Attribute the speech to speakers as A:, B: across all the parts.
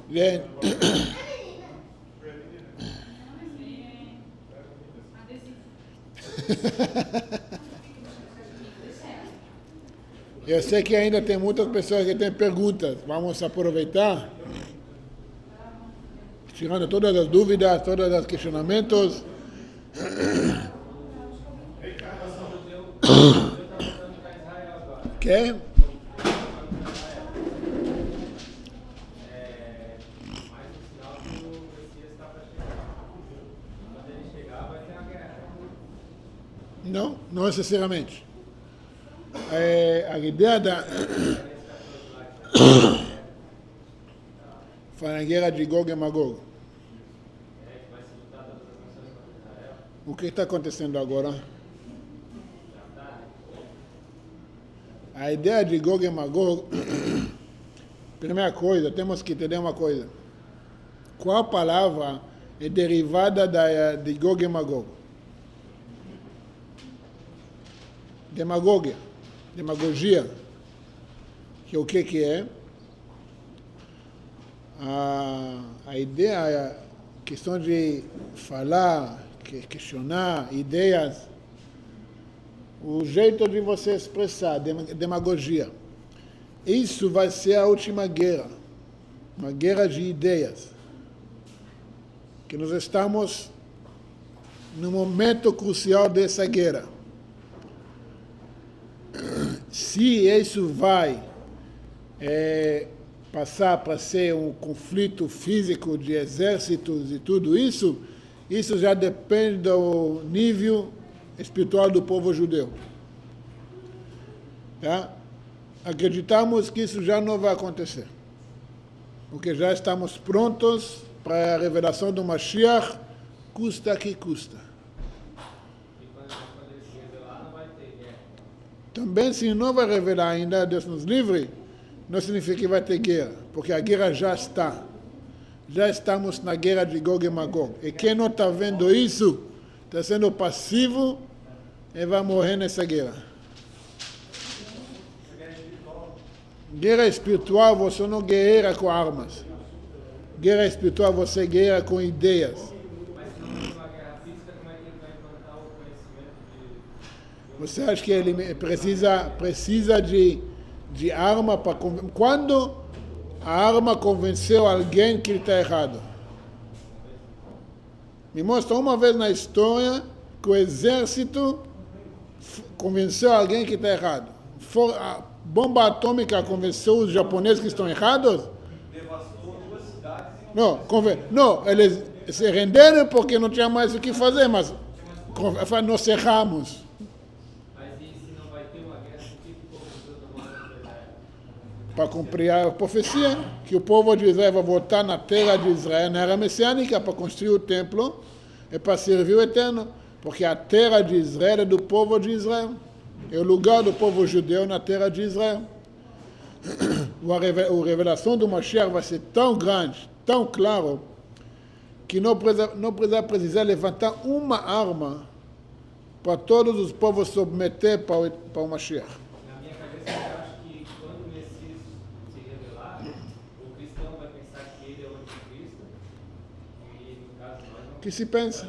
A: Bien. Eu sei que ainda tem muitas pessoas que têm perguntas. Vamos aproveitar, tirando todas as dúvidas, todos os questionamentos. Que? Não, não necessariamente. A ideia da foi na guerra de Gog e Magog. O que está acontecendo agora? A ideia de Gog e Magog, primeira coisa, temos que entender uma coisa. Qual palavra é derivada de Gog e Magog? Demagogia. Demagogia. Que o que é? A ideia, a questão de falar, questionar ideias, o jeito de você expressar, demagogia. Isso vai ser a última guerra, uma guerra de ideias. Que nós estamos no momento crucial dessa guerra. Se isso vai passar para ser um conflito físico de exércitos e tudo isso, isso já depende do nível espiritual do povo judeu. Tá? Acreditamos que isso já não vai acontecer, porque já estamos prontos para a revelação do Mashiach, custa que custa. Também, se não vai revelar ainda, Deus nos livre, não significa que vai ter guerra, porque a guerra já está. Já estamos na guerra de Gog e Magog. E quem não está vendo isso, está sendo passivo e vai morrer nessa guerra. Guerra espiritual, você não guerreia com armas. Guerra espiritual, você guerreia com ideias. Você acha que ele precisa de arma para convencer? Quando a arma convenceu alguém que ele está errado? Me mostra uma vez na história que o exército convenceu alguém que está errado. A bomba atômica convenceu os japoneses que estão errados? Não, eles se renderam porque não tinha mais o que fazer, mas nós erramos. Para cumprir a profecia, que o povo de Israel vai voltar na terra de Israel, na era messiânica, para construir o templo e para servir o Eterno, porque a terra de Israel é do povo de Israel, é o lugar do povo judeu na terra de Israel. A revelação do Mashiach vai ser tão grande, tão claro, que não precisa levantar uma arma para todos os povos submeter para o Mashiach. Que se pensa?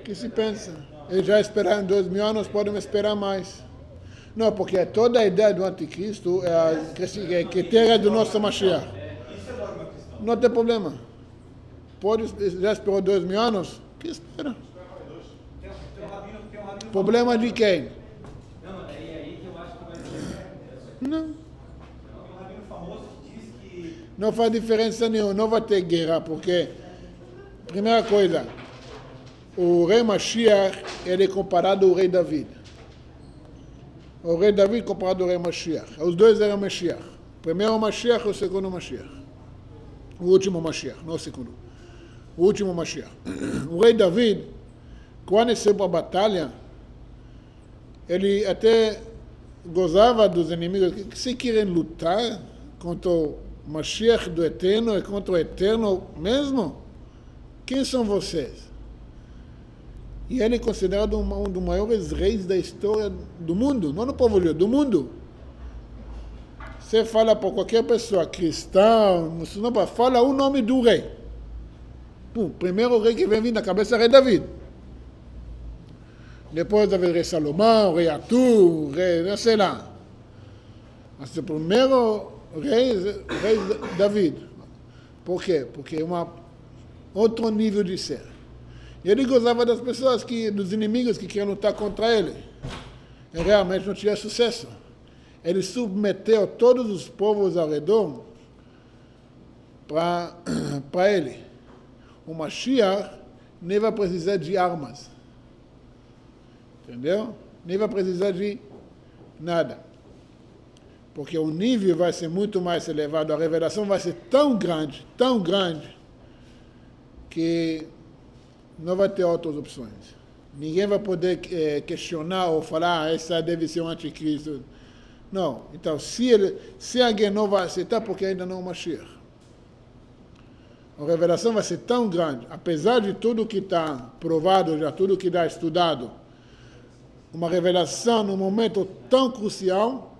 A: Que se pensa? Eles já esperaram 2000 anos, podem esperar mais. Não, porque toda a ideia do anticristo é que terra é do nosso Mashiach. Não tem problema. Já esperou 2000 anos? Que espera? Problema de quem? Não. Não faz diferença nenhuma, não vai ter guerra, porque, primeira coisa, o rei Mashiach, ele é comparado ao rei David. O rei David comparado ao rei Mashiach. Os dois eram Mashiach. O primeiro Mashiach e o segundo Mashiach. O último Mashiach, não o segundo. O último Mashiach. O rei David, quando ele saiu para a batalha, ele até gozava dos inimigos. Que se querem lutar contra o Mashiach do Eterno e contra o Eterno mesmo? Quem são vocês? E ele é considerado um dos maiores reis da história do mundo, não do povo judeu, do mundo. Você fala para qualquer pessoa, cristão, muçulmano, fala o nome do rei. Pum, primeiro rei que vem vir na cabeça é rei David. Depois vem rei Salomão, rei Artur, rei, não sei lá. Mas o primeiro rei David. Por quê? Porque é outro nível de ser. E ele gostava das pessoas, dos inimigos que queriam lutar contra ele. E realmente não tinha sucesso. Ele submeteu todos os povos ao redor para ele. O Mashiach nem vai precisar de armas. Entendeu? Nem vai precisar de nada. Porque o nível vai ser muito mais elevado, a revelação vai ser tão grande, que não vai ter outras opções. Ninguém vai poder questionar ou falar, essa deve ser um anticristo. Não. Então, se alguém não vai aceitar, porque ainda não é o Mashiach. A revelação vai ser tão grande, apesar de tudo que está provado, já tudo que está estudado, uma revelação num momento tão crucial,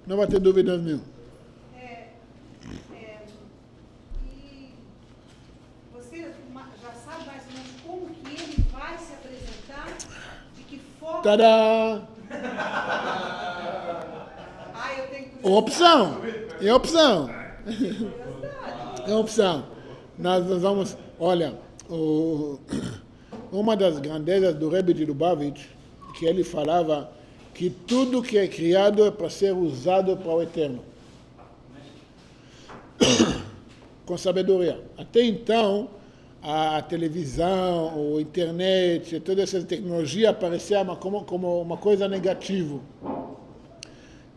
A: não vai ter dúvidas nenhuma.
B: E você já sabe mais ou menos como que ele vai se apresentar? De que forma?
A: Tadá!
B: Eu tenho que...
A: Opção! É opção! É opção. Nós vamos... Olha, uma das grandezas do Rebbe de Lubavitch, que ele falava que tudo que é criado é para ser usado para o eterno. Com sabedoria. Até então, a televisão, a internet, toda essa tecnologia aparecia como uma coisa negativa.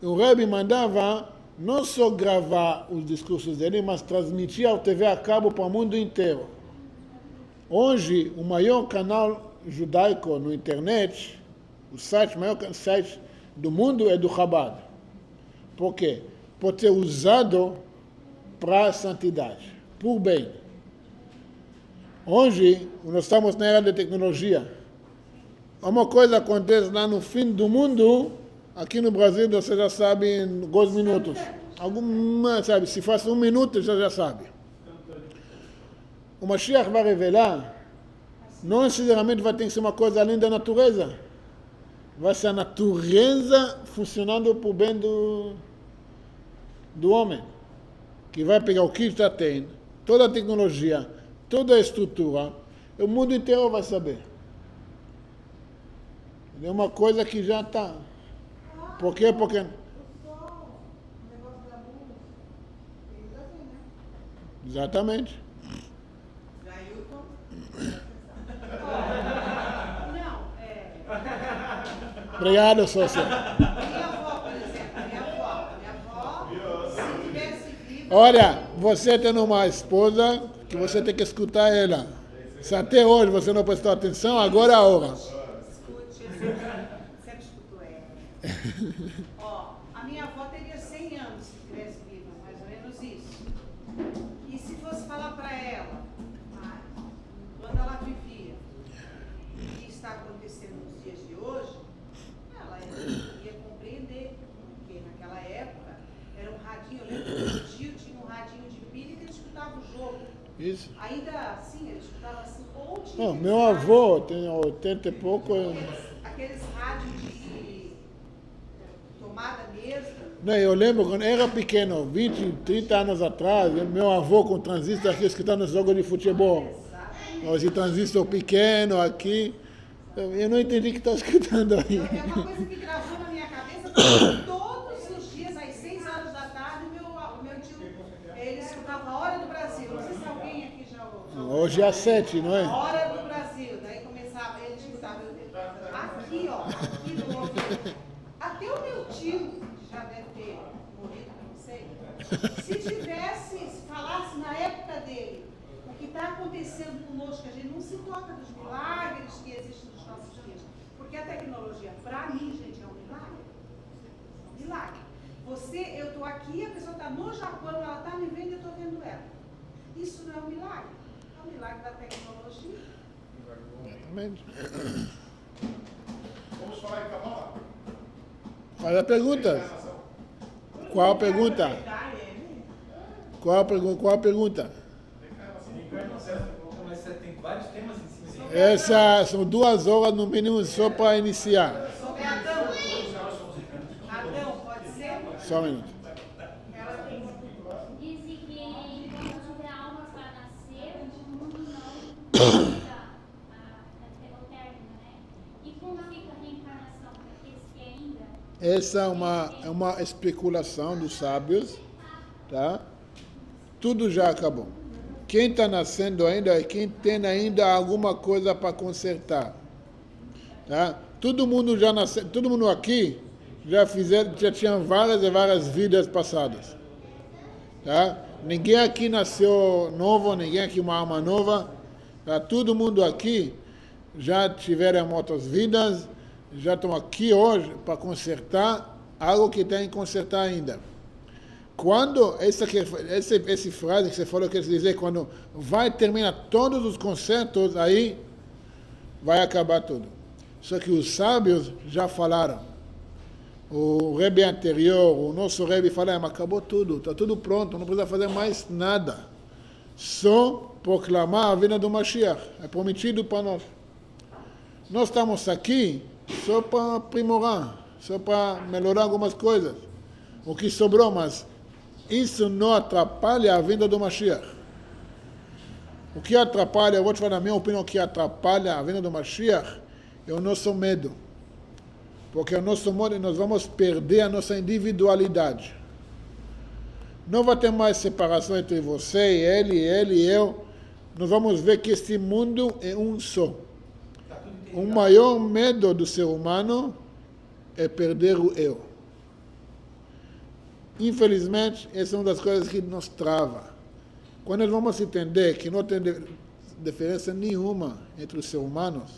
A: O Rebbe mandava não só gravar os discursos dele, mas transmitir ao TV a cabo para o mundo inteiro. Hoje, o maior canal judaico na internet, o maior site do mundo é do Chabad. Por quê? Por ser usado para a santidade, por bem. Hoje, nós estamos na era da tecnologia. Uma coisa acontece lá no fim do mundo, aqui no Brasil você já sabe em 2 minutos. Sabe, se faz 1 minuto, você já sabe. O Mashiach vai revelar, não necessariamente vai ter que ser uma coisa além da natureza. Vai ser a natureza funcionando para o bem do homem. Que vai pegar o que já tem, toda a tecnologia, toda a estrutura, o mundo inteiro vai saber. É uma coisa que já está. Por quê? Porque... Exatamente. Obrigado, sócia.
B: Minha avó, por exemplo, minha avó, se tivesse vivo...
A: Olha, você tem uma esposa que você tem que escutar ela. Se até hoje você não prestou atenção, agora é a hora.
B: Escute, sempre escuto ela. A minha avó teria 100 anos se tivesse viva, mais ou menos isso. E se fosse falar para ela, quando ela vivia, o que está acontecendo nos dias de hoje, ela ia compreender, porque naquela época era um radinho, eu lembro que meu tio tinha um radinho de pilha que ele escutava o jogo.
A: Isso.
B: Ainda assim, ele escutava assim, ou tinha...
A: Não, meu avô tem 80 e pouco.
B: Aqueles rádios de tomada mesmo.
A: Não, eu lembro quando era pequeno, 20, 30 anos atrás, meu avô com transistor aqui escutando jogo de futebol. Esse transistor pequeno aqui. Eu não entendi o que está escutando aí.
B: É uma coisa que gravou na minha cabeça, porque todos os dias, às 6 horas da tarde, meu tio, ele escutava a Hora do Brasil. Não sei se alguém aqui já ouviu.
A: Hoje é às 7, não é?
B: A Hora do Brasil. Daí começava, ele escutava aqui, aqui no ouvido. Até o meu tio, que já deve ter morrido, não sei, se falasse na época dele, o que está acontecendo conosco, a gente não se toca dos milagres que existem nos nossos dias. Porque a tecnologia, para mim, gente, é um milagre. É um milagre. Eu estou aqui, a pessoa está no Japão, ela está me vendo e eu estou vendo ela. Isso não é um milagre. É um milagre da tecnologia.
A: Exatamente.
C: Vamos falar em Kabbalah?
A: Faz a pergunta. Qual a pergunta? Qual a pergunta?
C: Tem vários temas em cima.
A: Essas são 2 horas no mínimo só para iniciar.
B: Sobre Adão. Adão, pode ser?
A: Só um minuto.
D: Dizem que enquanto tiver almas para nascer, o mundo não chega ao término, né? E como fica a reencarnação para aqueles que ainda...
A: Essa é uma especulação dos sábios, tá? Tudo já acabou. Quem está nascendo ainda é quem tem ainda alguma coisa para consertar, tá? Todo mundo já nasceu, todo mundo aqui já tinha várias e várias vidas passadas, tá? Ninguém aqui nasceu novo, ninguém aqui uma alma nova, tá? Todo mundo aqui já tiveram outras vidas, já estão aqui hoje para consertar algo que tem que consertar ainda. Quando essa frase que você falou, quer dizer, quando vai terminar todos os concertos, aí vai acabar tudo. Só que os sábios já falaram. O Rebbe anterior, o nosso Rebbe falou, mas acabou tudo, está tudo pronto, não precisa fazer mais nada. Só proclamar a vinda do Mashiach, é prometido para nós. Nós estamos aqui só para aprimorar, só para melhorar algumas coisas. O que sobrou, mas isso não atrapalha a vinda do Mashiach. O que atrapalha, eu vou te falar na minha opinião, o que atrapalha a vinda do Mashiach é o nosso medo. Porque o nosso medo, nós vamos perder a nossa individualidade. Não vai ter mais separação entre você, ele e eu. Nós vamos ver que este mundo é um só. O maior medo do ser humano é perder o eu. Infelizmente, essa é uma das coisas que nos trava. Quando nós vamos entender que não tem diferença nenhuma entre os seres humanos,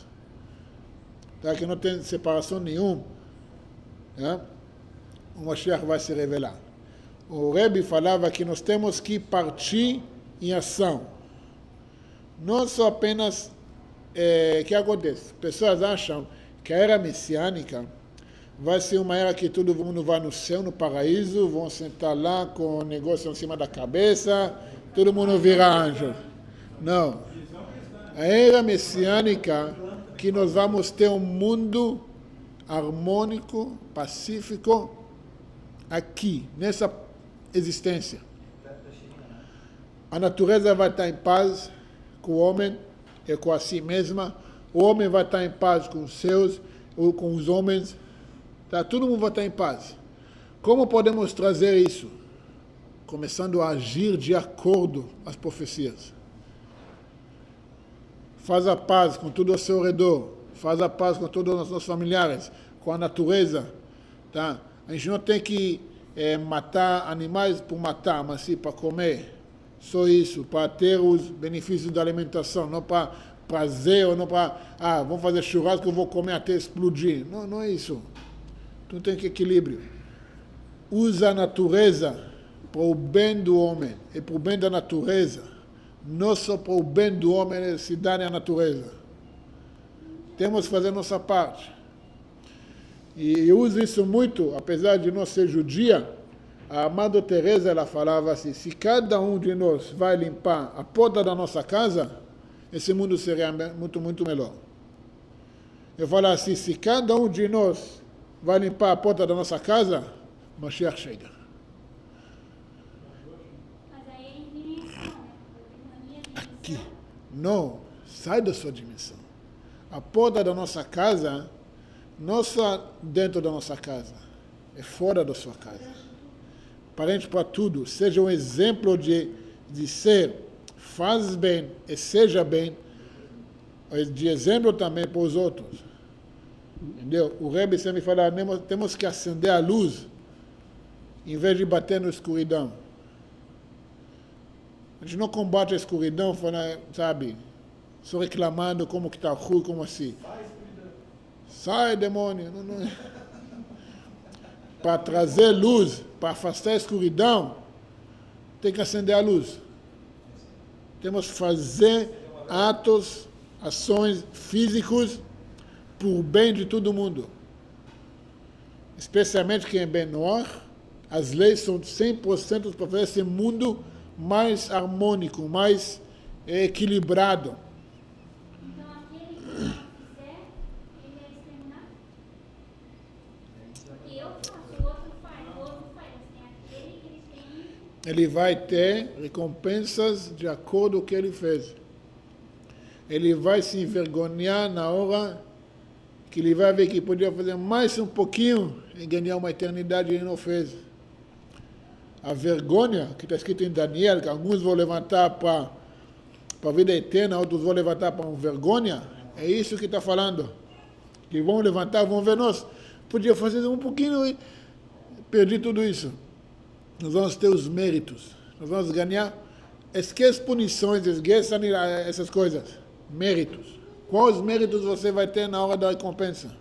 A: tá? Que não tem separação nenhuma, tá? O Mashiach vai se revelar. O Rebbe falava que nós temos que partir em ação. Não só apenas... O que acontece? Pessoas acham que a era messiânica vai ser uma era que todo mundo vai no céu, no paraíso, vão sentar lá com o negócio em cima da cabeça, todo mundo vira anjo. Não. A era messiânica, que nós vamos ter um mundo harmônico, pacífico, aqui, nessa existência. A natureza vai estar em paz com o homem e com a si mesma. O homem vai estar em paz com os seus, ou com os homens. Tá? Todo mundo vai estar em paz. Como podemos trazer isso? Começando a agir de acordo com as profecias. Faz a paz com tudo ao seu redor. Faz a paz com todos os nossos familiares, com a natureza. Tá? A gente não tem que matar animais por matar, mas sim para comer. Só isso, para ter os benefícios da alimentação, não para prazer, ou não para, vamos fazer churrasco, eu vou comer até explodir. Não, não é isso. Tu tem que equilíbrio. Usa a natureza para o bem do homem e para o bem da natureza. Não só para o bem do homem se dane a natureza. Temos que fazer nossa parte. E eu uso isso muito, apesar de não ser judia. A Madre Teresa, ela falava assim, se cada um de nós vai limpar a porta da nossa casa, esse mundo seria muito, muito melhor. Eu falo assim, se cada um de nós vai limpar a porta da nossa casa, Mashiach chega.
D: Mas aí é em dimensão, né?
A: Aqui. Não, sai da sua dimensão. A porta da nossa casa, não só dentro da nossa casa, é fora da sua casa. Parente para tudo, seja um exemplo de ser, faz bem e seja bem, de exemplo também para os outros. Entendeu? O Rebbe sempre fala, temos que acender a luz em vez de bater na escuridão. A gente não combate a escuridão, sabe, só reclamando como que está ruim, como assim. Sai, demônio. Não. Para trazer luz, para afastar a escuridão, tem que acender a luz. Temos que fazer atos, ações físicos por bem de todo mundo. Especialmente quem é bem noir, As leis são 100% para fazer esse mundo mais harmônico, mais equilibrado.
D: Então, aquele que não fizer, ele é exterminado? Eu faço, o outro faz, mas tem aquele que ele tem.
A: Ele vai ter recompensas de acordo com o que ele fez. Ele vai se envergonhar na hora que ele vai ver que podia fazer mais um pouquinho e ganhar uma eternidade e ele não fez. A vergonha, que está escrito em Daniel, que alguns vão levantar para a vida eterna, outros vão levantar para uma vergonha, é isso que está falando. Que vão levantar, vão ver, nós podia fazer um pouquinho e perdi tudo isso. Nós vamos ter os méritos, nós vamos ganhar. Esquece punições, esquece essas coisas. Méritos. Quais méritos você vai ter na hora da recompensa?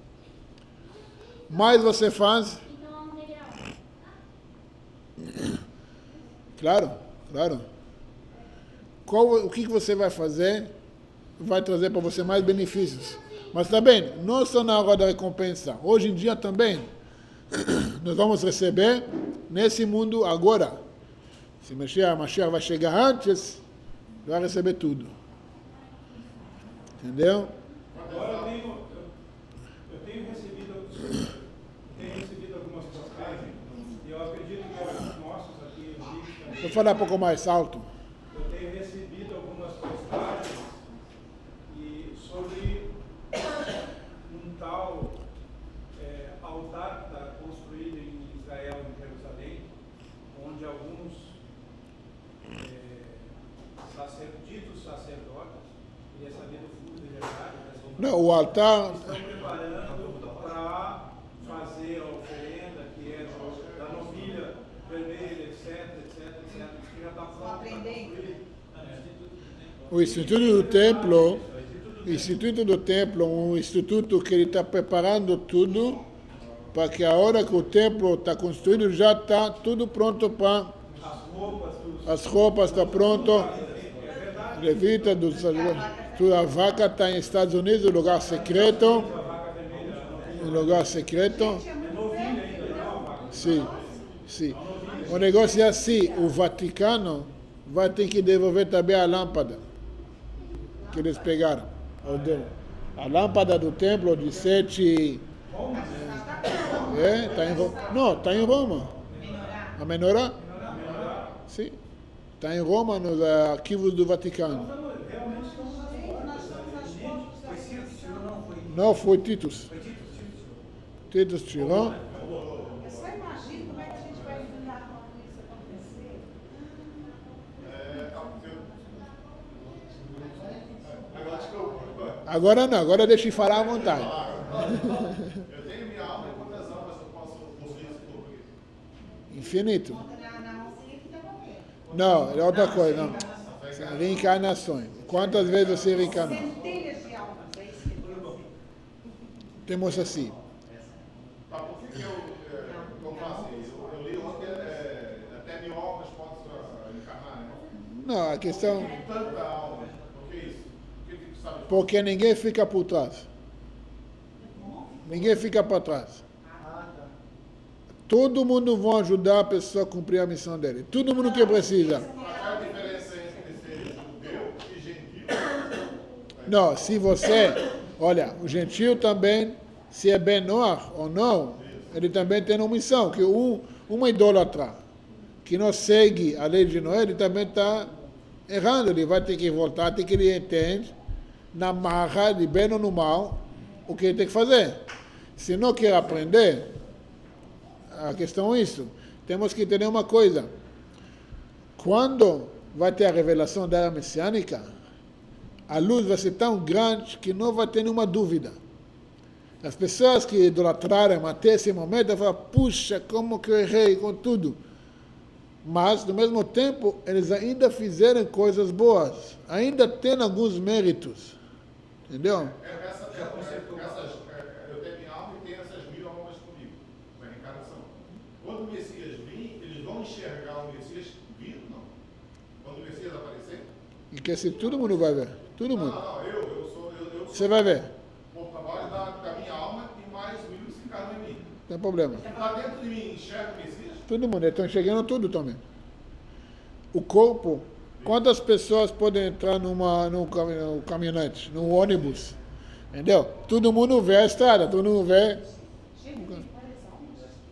A: Mais você faz?
D: Então, é um degrau.
A: Claro, claro. O que você vai fazer vai trazer para você mais benefícios. Mas também, não só na hora da recompensa. Hoje em dia também, nós vamos receber nesse mundo agora. Se Mashiach vai chegar antes, vai receber tudo. Entendeu?
C: Agora eu tenho recebido algumas postagens, e eu acredito que os nossos aqui, os vídeos também,
A: Vou falar um pouco mais alto.
C: eu tenho recebido algumas postagens sobre um tal altar que está construído em Israel, em Jerusalém, onde alguns ditos sacerdotes, queria saber do fundo de verdade,
A: Não, o altar,
C: estão preparando para fazer a oferenda, que é da novilha vermelha, etc, etc, etc. Isso que já está pronto.
A: o Instituto do Templo, um instituto que ele está preparando tudo para que a hora que o templo está construído já está tudo pronto para as roupas estão prontas, levita a vaca está em Estados Unidos, no lugar secreto, sim, sim. O negócio é assim, o Vaticano vai ter que devolver também a lâmpada que eles pegaram. A lâmpada do templo de 7... Está em Roma. Não, está em Roma. A menorá? Sim. Está em Roma, nos arquivos do Vaticano. Não, foi Titus. Titus tirou.
B: Eu só imagino como é que a gente vai lidar quando isso acontecer.
A: Agora não, agora deixa eu falar à vontade.
E: Eu tenho minha alma e quantas almas eu posso possuir esse corpo aqui?
A: Infinito.
B: Na mãozinha que dá pra ver.
A: Não, é outra coisa, não. Reencarnações. Quantas vezes você reencarnou?
B: Centelhas de almas, é isso que eu digo.
A: Temos assim.
E: Mas por que eu faço isso? Eu li ontem até 1000 almas posso encarnar, né?
A: Não, a questão...
E: Tanta alma. Por que isso? Por que sabe?
A: Porque ninguém fica por trás. Ninguém fica para trás. Todo mundo vai ajudar a pessoa a cumprir a missão dele. Todo mundo que precisa.
E: Qual é a diferença entre ser judeu e gentil?
A: Não, se você... Olha, o gentil também, se é menor ou não, ele também tem uma missão. Que uma idólatra que não segue a lei de Noé, ele também está errando. Ele vai ter que voltar, tem que ele entende, na marra, de bem ou no mal, o que ele tem que fazer. Se não quer aprender, a questão é isso. Temos que entender uma coisa. Quando vai ter a revelação da era messiânica, a luz vai ser tão grande que não vai ter nenhuma dúvida. As pessoas que idolatraram até esse momento vão falar, puxa, como que eu errei com tudo. Mas, no mesmo tempo, eles ainda fizeram coisas boas. Ainda têm alguns méritos. Entendeu?
E: Eu tenho minha alma e tenho essas 1000 almas comigo, na reencarnação. Quando o Messias vir, eles vão enxergar o Messias vindo, não? Quando o Messias aparecer?
A: E que assim, todo mundo vai ver. Todo mundo.
E: Não, eu sou.
A: Você vai ver.
E: Porta-voz da minha alma e mais 1000 se encarnam em mim.
A: tem problema.
E: Lá dentro de mim enxerga o Messias?
A: Todo mundo, eles estão enxergando tudo também. O corpo, quantas pessoas podem entrar num caminhonete, num ônibus? Entendeu? Todo mundo vê a estrada, todo mundo vê.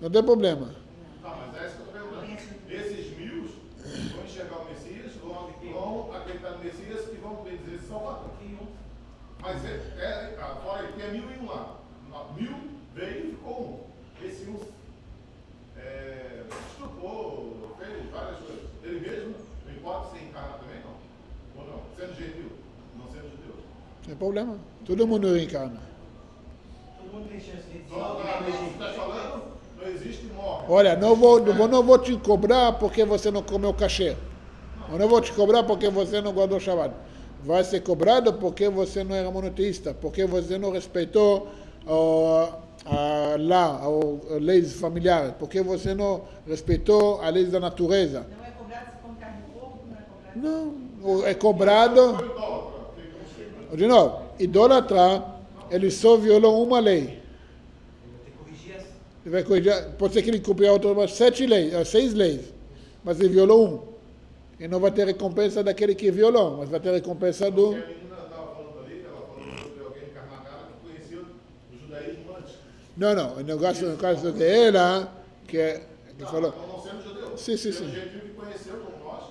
A: Não tem problema.
E: Tá, mas é isso que eu estou perguntando. Esses 1000 vão enxergar o Messias, vão acreditar no Messias e vão dizer Salvador. Mas fora ele tem 1001 lá. 1000 veio e ficou 1. Esse 1 estrupou, fez várias coisas. Ele mesmo não importa ser encarnado também, não? Ou não? Sendo gentil, não sendo judeu.
A: Não tem problema. Todo mundo reencarna.
F: Todo mundo tem chance de
E: Você está falando, não existe morte.
A: Olha, não vou te cobrar porque você não comeu cachê. Eu não vou te cobrar porque você não guardou Shabbat. Vai ser cobrado porque você não era monoteísta, porque você não respeitou as leis familiares, porque você não respeitou as leis da natureza.
B: Não é cobrado se come carne de porco, não é cobrado.
A: Não, é cobrado. De novo, idólatra, ele só violou uma lei.
F: Tem que corrigir essa.
A: Ele vai corrigir, pode ser que ele cumpriu outras 6 leis, mas ele violou um. E não vai ter recompensa daquele que violou, mas vai ter recompensa do...
E: A menina estava falando ali, ela falou sobre alguém encarnado que conhecia o judaísmo antes.
A: Não, no caso dela, que falou...
E: Não sendo judeu.
A: Sim.
E: Sendo gentil que conheceu como nós.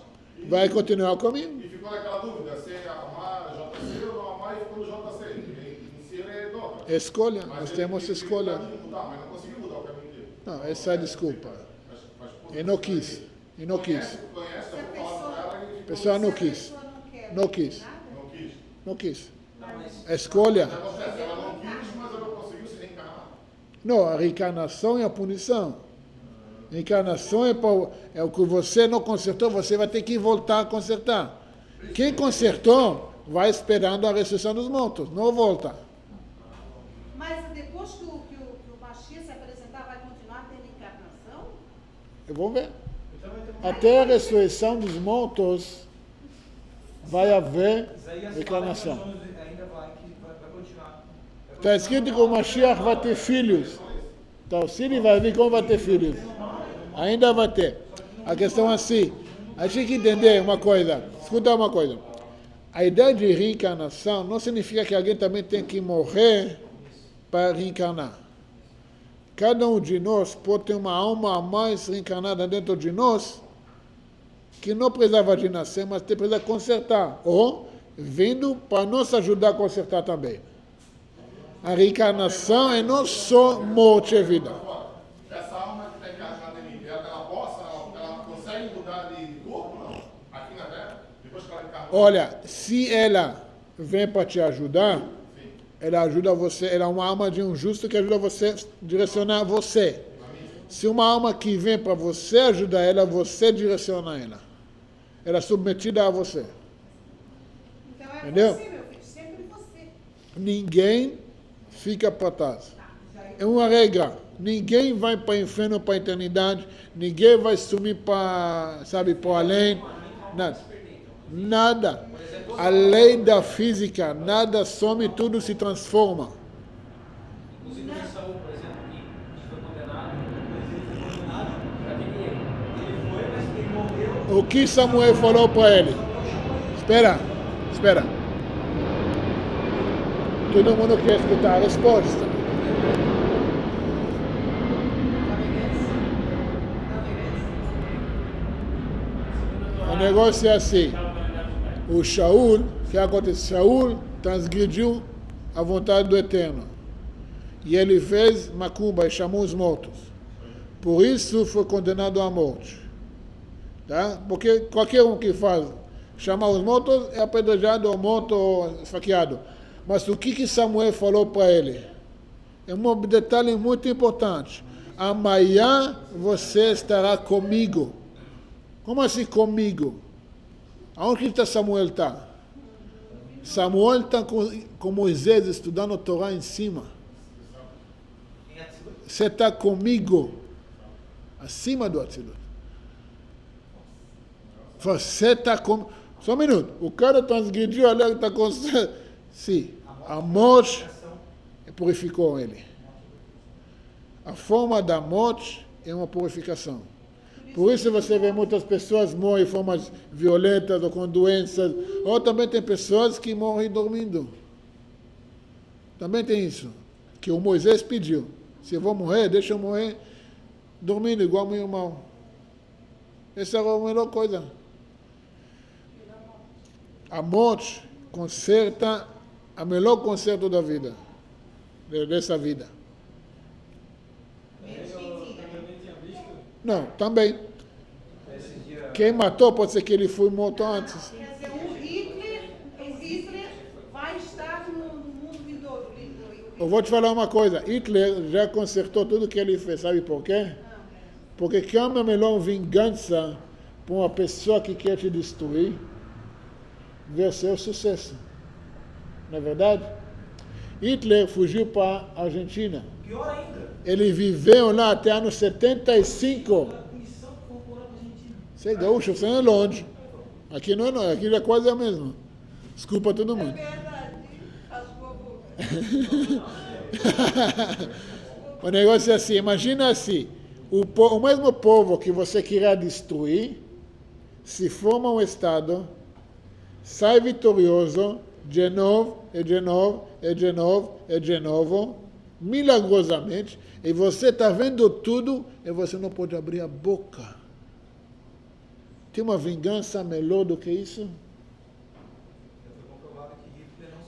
A: Vai continuar o caminho.
E: E ficou naquela dúvida, se amar JC ou não amar, e ficou no JC. Em si ele é dobra.
A: Escolha, nós temos escolha.
E: Mudar, mas não conseguiu mudar o caminho dele.
A: Não, essa é a desculpa. E não quis.
E: Conhece,
B: Se
E: eu vou falar com ela e
A: A pessoa não quis.
B: a pessoa não quer
A: Não quis.
B: nada,
E: não quis.
A: Não quis.
F: Não, mas
A: A escolha.
E: Acontece, ela não quis, mas ela não conseguiu se reencarnar.
A: Não, a reencarnação é a punição. Reencarnação é o que você não consertou, você vai ter que voltar a consertar. Quem consertou vai esperando a ressurreição dos mortos, não volta.
B: mas depois que o Mashiach se apresentar, vai continuar tendo encarnação?
A: Eu vou ver.
F: então vai ter
A: Até a ressurreição dos mortos vai haver
F: Isaías
A: reencarnação.
F: fala que nós vamos- ainda vai continuar.
A: Está escrito que o Mashiach vai ter filhos. Então, se ele vai vir, como vai ter filhos? Ainda vai ter. A questão é assim. A gente tem que entender uma coisa. Escuta uma coisa. A ideia de reencarnação não significa que alguém também tem que morrer para reencarnar. Cada um de nós pode ter uma alma a mais reencarnada dentro de nós que não precisava de nascer, mas precisa consertar. Ou vindo para nos ajudar a consertar também. A reencarnação é não só morte e vida.
E: Essa alma que está encarnada em mim, ela consegue mudar de corpo, não? Aqui na Terra? Depois que ela encarna.
A: Olha, se ela vem para te ajudar, ela ajuda você, ela é uma alma de um justo que ajuda você a direcionar você. Se uma alma que vem para você ajudar ela, você direciona ela. Ela é submetida a você.
B: Então é
A: Entendeu?
B: você, meu filho, sempre você.
A: Ninguém fica para trás. É uma regra. Ninguém vai para o inferno, para a eternidade. Ninguém vai sumir para, para além. Nada. Nada. A lei da física, nada some, tudo se transforma.
F: Inclusive o Saul, por exemplo, que foi condenado, depois ele foi condenado para viver. Ele foi, mas ele morreu.
A: O que Samuel falou para ele? Espera. Todo mundo quer escutar a resposta. O negócio é assim. O Shaul, o que aconteceu? Shaul transgrediu a vontade do Eterno. E ele fez macumba e chamou os mortos. Por isso foi condenado à morte. Tá? Porque qualquer um que faz chamar os mortos é apedrejado ou morto ou esfaqueado. Mas o que Samuel falou para ele? É um detalhe muito importante. Amanhã você estará comigo. Como assim comigo? Aonde que Samuel está? Samuel está com Moisés estudando a Torá em cima. Você está comigo acima do Atzilut. Você está comigo. Só um minuto. O cara transgrediu, ali está com... Sim, a morte purificou ele. A forma da morte é uma purificação. Por isso você vê muitas pessoas morrem de formas violentas ou com doenças. Ou também tem pessoas que morrem dormindo. Também tem isso. Que o Moisés pediu. Se eu vou morrer, deixa eu morrer dormindo igual meu irmão. Essa é a melhor coisa. A morte conserta a melhor conserto da vida. Dessa vida. Não, também. Quem matou pode ser que ele foi morto antes.
B: Quer dizer, o Hitler vai estar no mundo vindouro.
A: Eu vou te falar uma coisa. Hitler já consertou tudo que ele fez. Sabe por quê? Porque quem é melhor vingança para uma pessoa que quer te destruir ver seu sucesso. Não é verdade? Hitler fugiu para a Argentina.
F: Pior ainda.
A: Ele viveu lá até anos 75. Você é gaúcho, você não é longe. Aqui não é longe, aqui é quase a mesma. Desculpa todo mundo.
B: Verdade, rasgou a boca.
A: O negócio é assim, imagina assim, o mesmo povo que você queria destruir, se forma um Estado, sai vitorioso, de novo, e de novo, e de novo, e de novo, milagrosamente, e você está vendo tudo, e você não pode abrir a boca. Tem uma vingança melhor do que isso?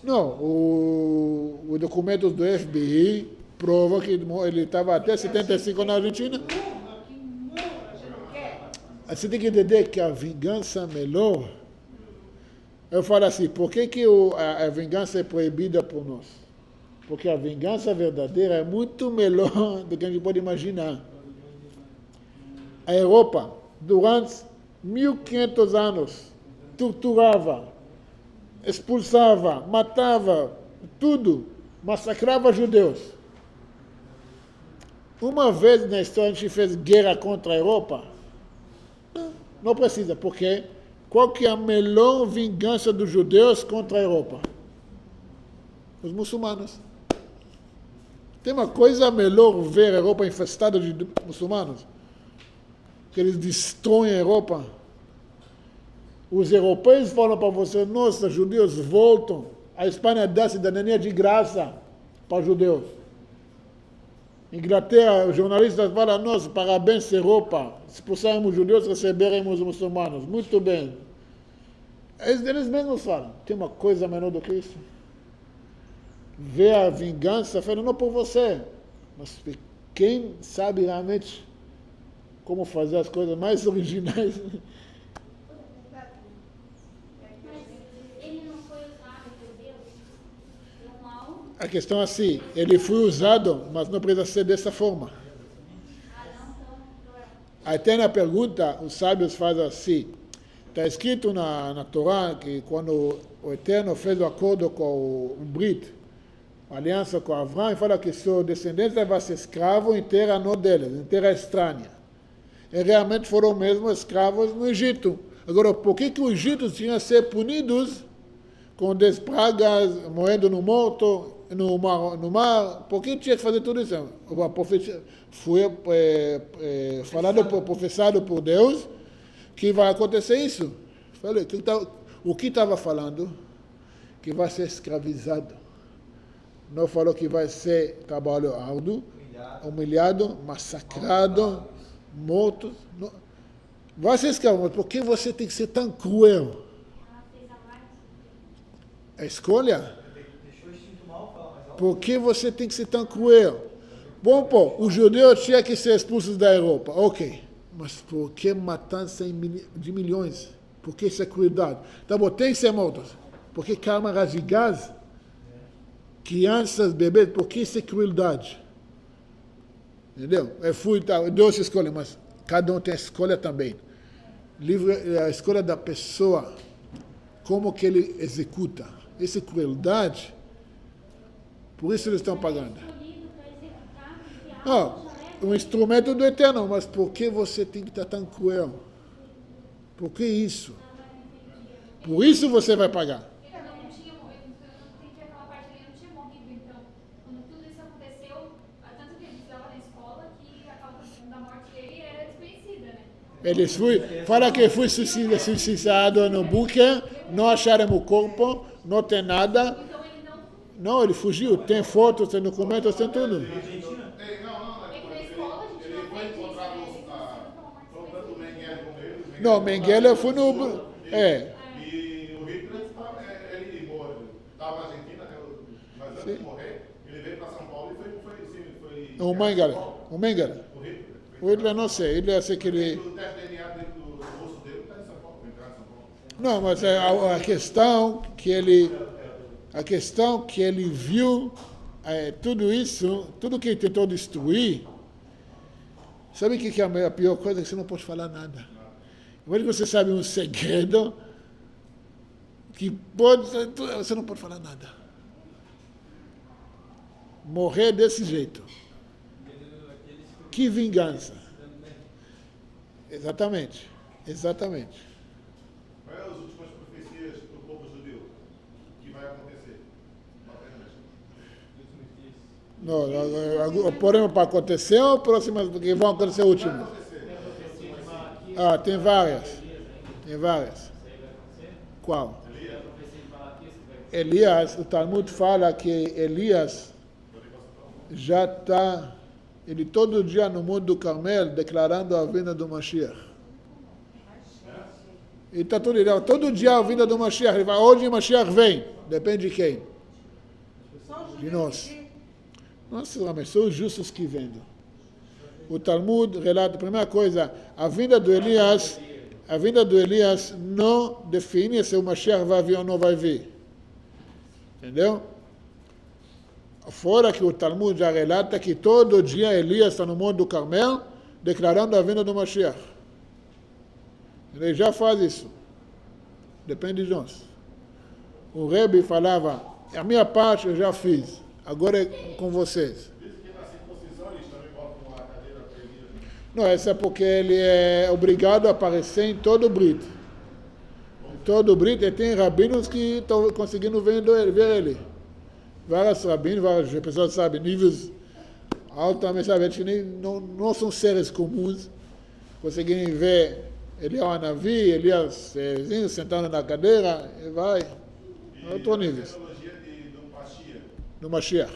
A: Não, o documentos do FBI prova que ele estava até 75 na Argentina. Você tem que entender que a vingança melhor. Eu falo assim, por que a vingança é proibida por nós? Porque a vingança verdadeira é muito melhor do que a gente pode imaginar. A Europa, durante 1500 anos, torturava, expulsava, matava, tudo, massacrava judeus. Uma vez na história a gente fez guerra contra a Europa? Não precisa, porque qual que é a melhor vingança dos judeus contra a Europa? Os muçulmanos. Tem uma coisa melhor ver a Europa infestada de muçulmanos? Que eles destroem a Europa. Os europeus falam para você, nossa, judeus voltam. A Espanha dá cidadania de graça para judeus. Inglaterra, os jornalistas falam, nossa, parabéns Europa. Se expulsarmos os judeus, receberemos os muçulmanos. Muito bem. Eles mesmos falam, tem uma coisa menor do que isso? Ver a vingança, falando, não por você, mas quem sabe realmente como fazer as coisas mais originais.
D: Mas ele não foi usado por Deus? Deu mal?
A: A questão é assim, ele foi usado, mas não precisa ser dessa forma. Até na pergunta, os sábios fazem assim, está escrito na Torá que quando o Eterno fez o acordo com o Brit, a aliança com Avrão, fala que sua descendência vai ser escravo em terra não deles, em terra estranha. E realmente foram mesmo escravos no Egito. Agora, por que os egípcios tinham que ser punidos com 10 pragas, morrendo no mar? Por que tinha que fazer tudo isso? A profecia foi profetizado por Deus que vai acontecer isso. Falei, o que estava falando? Que vai ser escravizado. Não falou que vai ser trabalho árduo, humilhado, massacrado, morto. Não. Vai ser escravo, mas por que você tem que ser tão cruel? A escolha? Por que você tem que ser tão cruel? Bom, pô, os judeus tinham que ser expulsos da Europa, ok. Mas por que matança de milhões? Por que essa crueldade? Tá bom, tem que ser mortos. Por que câmaras de gás? Crianças, bebês, por que essa crueldade? Entendeu? Deus escolhe, mas cada um tem a escolha também. A escolha da pessoa, como que ele executa. Essa crueldade, por isso eles estão pagando. Um instrumento do Eterno, mas por que você tem que estar tão cruel? Por que isso? Por isso você vai pagar. Fala que foi suicidado no bunker, não acharam o corpo, não tem nada.
D: Então ele não.
A: Não, ele fugiu. Tem fotos, tem documentos, tem tudo.
D: É que na escola a gente
E: Ele
D: não
E: foi
D: aprende isso,
E: encontrado
D: né?
E: tanto o Mengele como ele.
A: Não, Mengele foi no...
E: E o Hitler ele morreu. Estava na Argentina, mas antes de morrer, ele veio para São Paulo e foi
A: O Mengele. O Mengele.
E: O Hitler.
A: O Hitler não sei. Ele eu sei que ele...
E: O teste DNA dentro do rosto dele está em São Paulo, vai entrar em São Paulo.
A: Não, mas a questão que ele viu tudo isso, tudo que ele tentou destruir, sabe o que é a pior coisa? Que você não pode falar nada. Quando você sabe um segredo, que você não pode falar nada. Morrer desse jeito. Que vingança. Exatamente. Exatamente.
E: Quais são as últimas profecias do povo judeu que vai acontecer?
A: Não, porém, para acontecer ou próximas que vão acontecer últimas? Tem várias. Tem várias. Qual? Elias, o Talmud fala que Elias já está, ele todo dia no Monte do Carmel declarando a vinda do Mashiach. Ele está todo dia a vinda do Mashiach. Ele fala, hoje o Mashiach vem. Depende de quem? De nós. Nossa, mas são os justos que vêm. O Talmud relata, a primeira coisa, a vinda do Elias não define se o Mashiach vai vir ou não vai vir. Entendeu? Fora que o Talmud já relata que todo dia Elias está no Monte do Carmel declarando a vinda do Mashiach. Ele já faz isso. Depende de nós. O Rebbe falava, a minha parte eu já fiz, agora é com vocês.
E: Diz que na circuncisão eles também botam uma cadeira para ele.
A: Não, essa é porque ele é obrigado a aparecer em todo o Brit. Em todo o Brit, e tem rabinos que estão conseguindo ver ele. Vários rabinos, várias pessoas sabem, níveis altamente, sabe, não são seres comuns, conseguem ver Elias Hanavi, Elias sentando na cadeira, e vai, outro nível.
E: A teologia do Mashiach.
A: No Mashiach.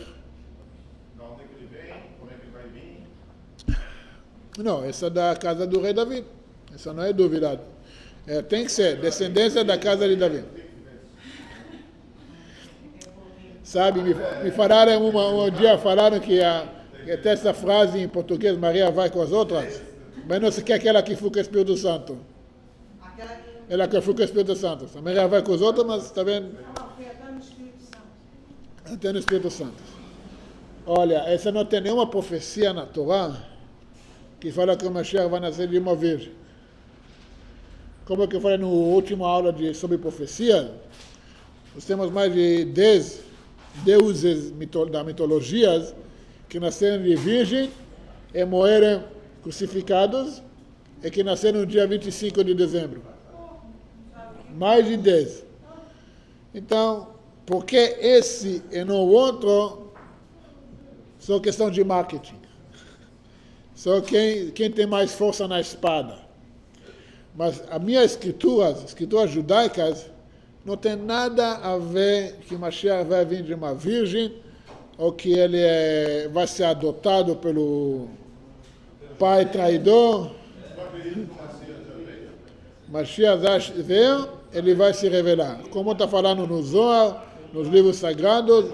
E: Da onde é que ele vem, como é que ele vai vir.
A: Não, essa é da casa do rei Davi. Essa não é duvidado. Tem que ser descendência da casa de Davi. Sabe, me falaram um dia, falaram que até essa frase em português, Maria vai com as outras, mas não se quer aquela que foi com o Espírito Santo. Ela que foi com o Espírito Santo. A Maria vai com os outros, mas está vendo?
B: Não, foi até no Espírito Santo.
A: Até no Espírito Santo. Olha, essa não tem nenhuma profecia na Torá que fala que o Mashiach vai nascer de uma virgem. Como eu falei na última aula sobre profecia, nós temos mais de 10 deuses da mitologia que nasceram de virgem e morreram crucificados e que nasceram no dia 25 de dezembro. Mais de 10. Então, por que esse e não o outro? Só questão de marketing. Só quem tem mais força na espada. Mas as minhas escrituras judaicas, não tem nada a ver que Mashiach vai vir de uma virgem ou que ele vai ser adotado pelo pai traidor. Mashiach veio, ele vai se revelar. Como está falando no Zohar, nos livros sagrados,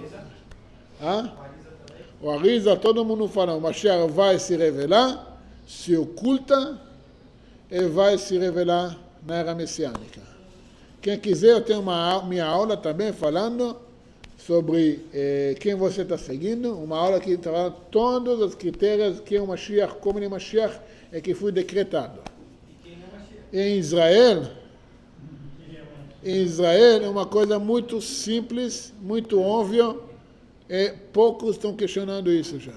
A: o Arizal, todo mundo fala, o Mashiach vai se revelar, se oculta e vai se revelar na era messiânica. Quem quiser, eu tenho minha aula também falando sobre quem você está seguindo, uma aula que trata todos os critérios que o Mashiach, como o Mashiach, é que foi decretado. Em Israel é uma coisa muito simples, muito óbvia, e poucos estão questionando isso já.
B: A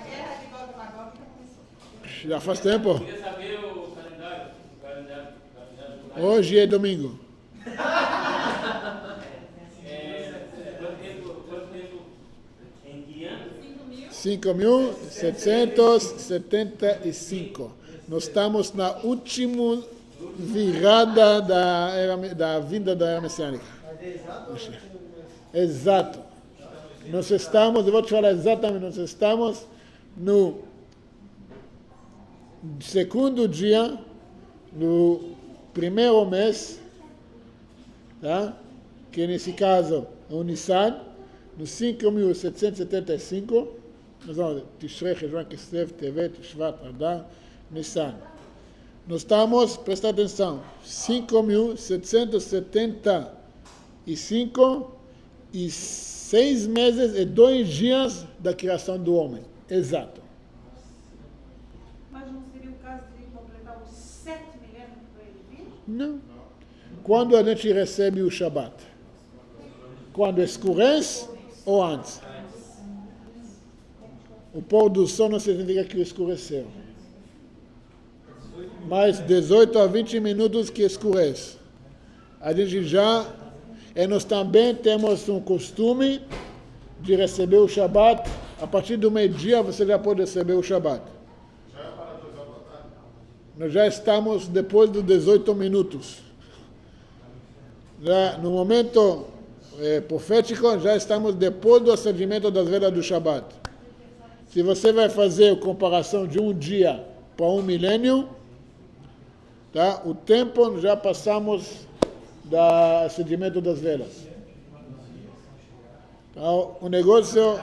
B: guerra de Gog e Magog já começou.
A: Já faz tempo.
F: Queria saber o calendário.
A: Hoje é domingo.
F: Quanto tempo? Em que ano?
D: 5.000?
A: 5.775. Nós estamos na última virada da vinda da era messiânica. Exato. Nós estamos, eu vou te falar exatamente, nós estamos no segundo dia do primeiro mês, tá? Que nesse caso é o Nissan, no 5.775, nós vamos Tishrei, Heshvan, Kislev, Tevet, Shvat, Adar, Nissan. Nós estamos, presta atenção, 5.775 e 6 meses e 2 dias da criação do homem. Exato.
B: Mas não seria o caso de completar os 7 milênios para ele vir?
A: Não. Quando a gente recebe o Shabat? Quando escurece ou antes? O pôr do sol não significa que escureceu. Mais 18 a 20 minutos que escurece. A gente já... E nós também temos um costume de receber o Shabat. A partir do meio-dia você já pode receber o Shabat. Nós já estamos depois dos 18 minutos. Já, no momento profético, já estamos depois do acendimento das velas do Shabat. Se você vai fazer a comparação de um dia para um milênio, tá? O tempo já passamos do acendimento das velas. Então, o negócio,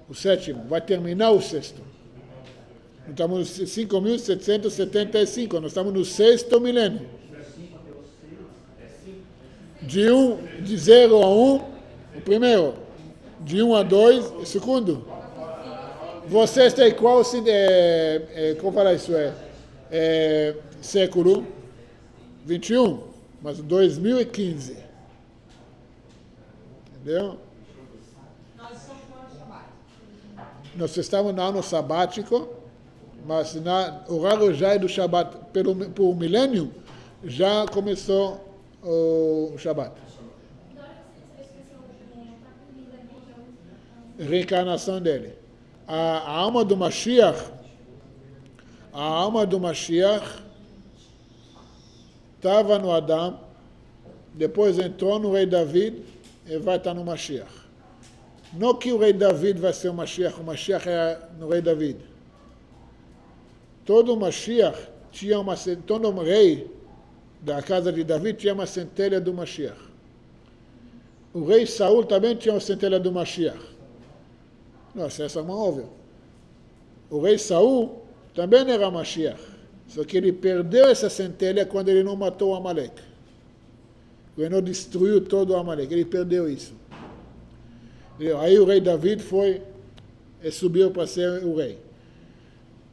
A: o sétimo, vai terminar o sexto. Estamos no 5.775, nós estamos no sexto milênio. De 0 a 1, o primeiro. De 1 a 2, o segundo. Você está igual, como falar isso? Século 21, mas 2015. Entendeu? Nós estamos no ano sabático, mas no horário já do Shabat, por milênio, já começou o Shabat. Reencarnação dele. A alma do Mashiach estava no Adão, depois entrou no rei David e vai estar no Mashiach. Não que o rei David vai ser o Mashiach é no rei David. Todo Mashiach tinha todo rei da casa de David tinha uma centelha do Mashiach. O rei Saul também tinha uma centelha do Mashiach. Nossa, essa é uma óbvia. O rei Saul também era Mashiach. Só que ele perdeu essa centelha quando ele não matou o Amalek. Ele não destruiu todo o Amalek. Ele perdeu isso. Aí o rei David foi e subiu para ser o rei.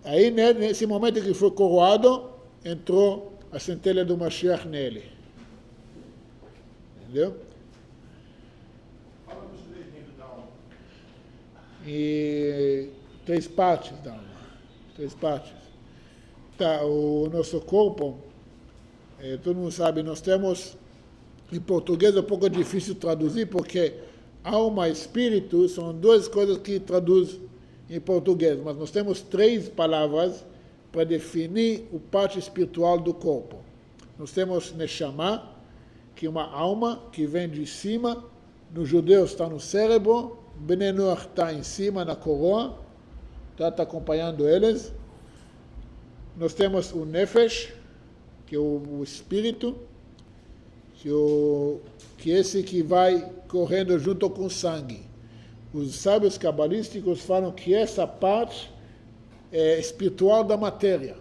A: Aí, nesse momento que foi coroado, entrou a centelha do Mashiach nele. Entendeu?
E: Fala dos 3 níveis da alma.
A: E 3 partes da alma. 3 partes. Tá, o nosso corpo, todo mundo sabe, nós temos, em português é um pouco difícil traduzir, porque alma e espírito são 2 coisas que traduz em português, mas nós temos 3 palavras para definir a parte espiritual do corpo. Nós temos Neshama, que é uma alma que vem de cima, nos judeus está no cérebro, Bnei Noach está em cima, na coroa, está acompanhando eles. Nós temos o Nefesh, que é o espírito, que é esse que vai correndo junto com o sangue. Os sábios cabalísticos falam que essa parte é espiritual da matéria.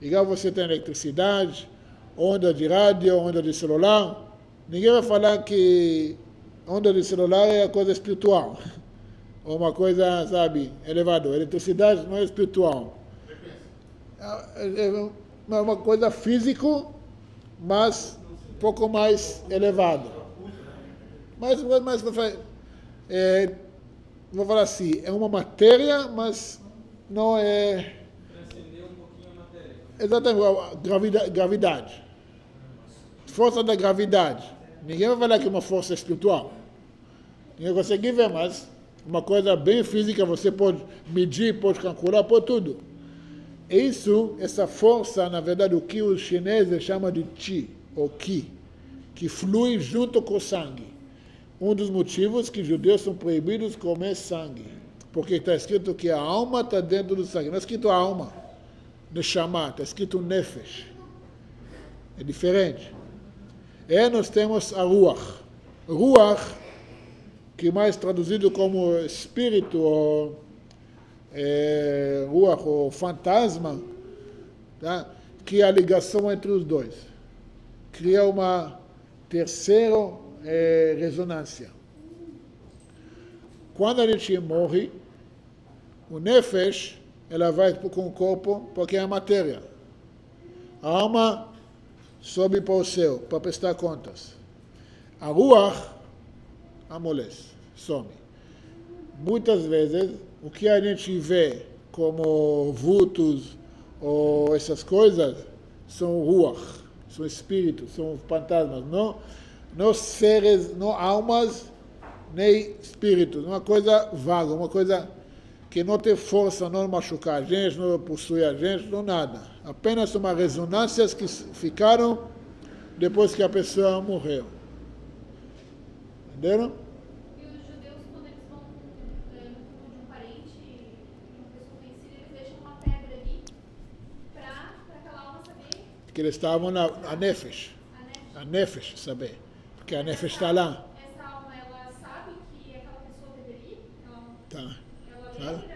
A: Igual você tem eletricidade, onda de rádio, onda de celular. Ninguém vai falar que onda de celular é a coisa espiritual. Ou uma coisa, sabe, elevada. Eletricidade não é espiritual. É uma coisa física, mas um pouco mais elevada. Mas vou falar assim, é uma matéria, mas não é...
F: Transcender um pouquinho a matéria.
A: Exatamente, gravidade. Força da gravidade. Ninguém vai falar que é uma força espiritual. Ninguém consegue ver, mas Uma coisa bem física, você pode medir, pode calcular, pode tudo. Isso, essa força, na verdade, o que os chineses chamam de Qi, ou Qi, que flui junto com o sangue. Um dos motivos que judeus são proibidos comer sangue. Porque está escrito que a alma está dentro do sangue. Não é escrito a alma, Neshama, está escrito Nefesh. É diferente. E nós temos a Ruach. Ruach, que mais traduzido como espírito, ou Ruach, ou fantasma, tá? Que é a ligação entre os dois. Cria uma terceira ressonância. Quando a gente morre, o Nefesh, ela vai com o corpo, porque é a matéria. A alma sobe para o céu, para prestar contas. A Ruach amolece, some. Muitas vezes, o que a gente vê como vultos ou essas coisas, são Ruach, são espíritos, são fantasmas, não seres, não almas, nem espíritos. Uma coisa vaga, uma coisa que não tem força, não machucar a gente, não possui a gente, não nada. Apenas uma ressonâncias que ficaram depois que a pessoa morreu. Entenderam?
D: E os judeus, quando eles vão no fundo de um parente, uma pessoa conhecida, eles deixam uma pedra ali para aquela alma saber.
A: Que eles estavam na Nefesh. A Nefesh, saber. Porque a Nefesh está lá.
D: Essa alma, ela sabe que aquela pessoa teve ali?
A: Tá.
D: Ela lembra?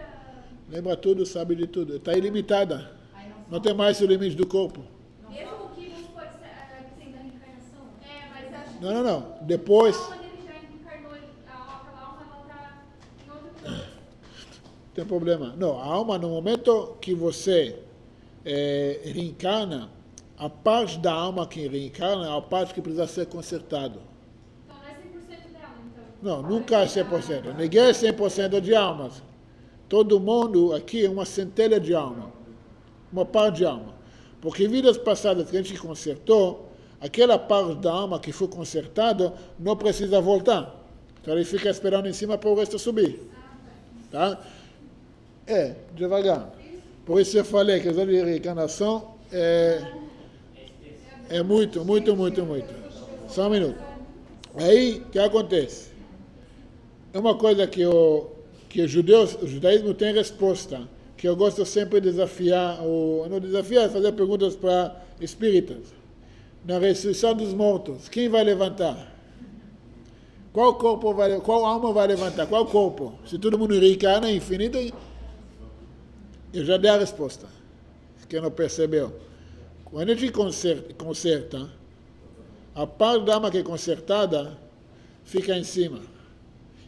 A: Lembra tudo, sabe de tudo. Está ilimitada. Não tem mais o limite do corpo.
D: Mesmo que não pode ser da reencarnação? Mas acho que
A: Não. Depois...
D: a alma dele já encarnou, aquela alma, ela está em outro plano.
A: Tem problema. Não, a alma, no momento que você reencarna, a parte da alma que reencarna é a parte que precisa ser consertada.
D: Então não é 100% dela, então?
A: Não, nunca é 100%. Ninguém é 100% de almas. Todo mundo aqui é uma centelha de alma. Uma parte de alma. Porque em vidas passadas que a gente consertou, aquela parte da alma que foi consertada não precisa voltar. Então ele fica esperando em cima para o resto subir. Tá? Devagar. Por isso eu falei que a de reencarnação é muito. Só um minuto. Aí, o que acontece? É uma coisa que o judaísmo tem resposta, que eu gosto sempre de desafiar, fazer perguntas para espíritas. Na ressurreição dos mortos, quem vai levantar? Qual alma vai levantar? Qual corpo? Se todo mundo reencarna infinito, eu já dei a resposta. Quem não percebeu? Quando a gente conserta, a parte da alma que é consertada fica em cima.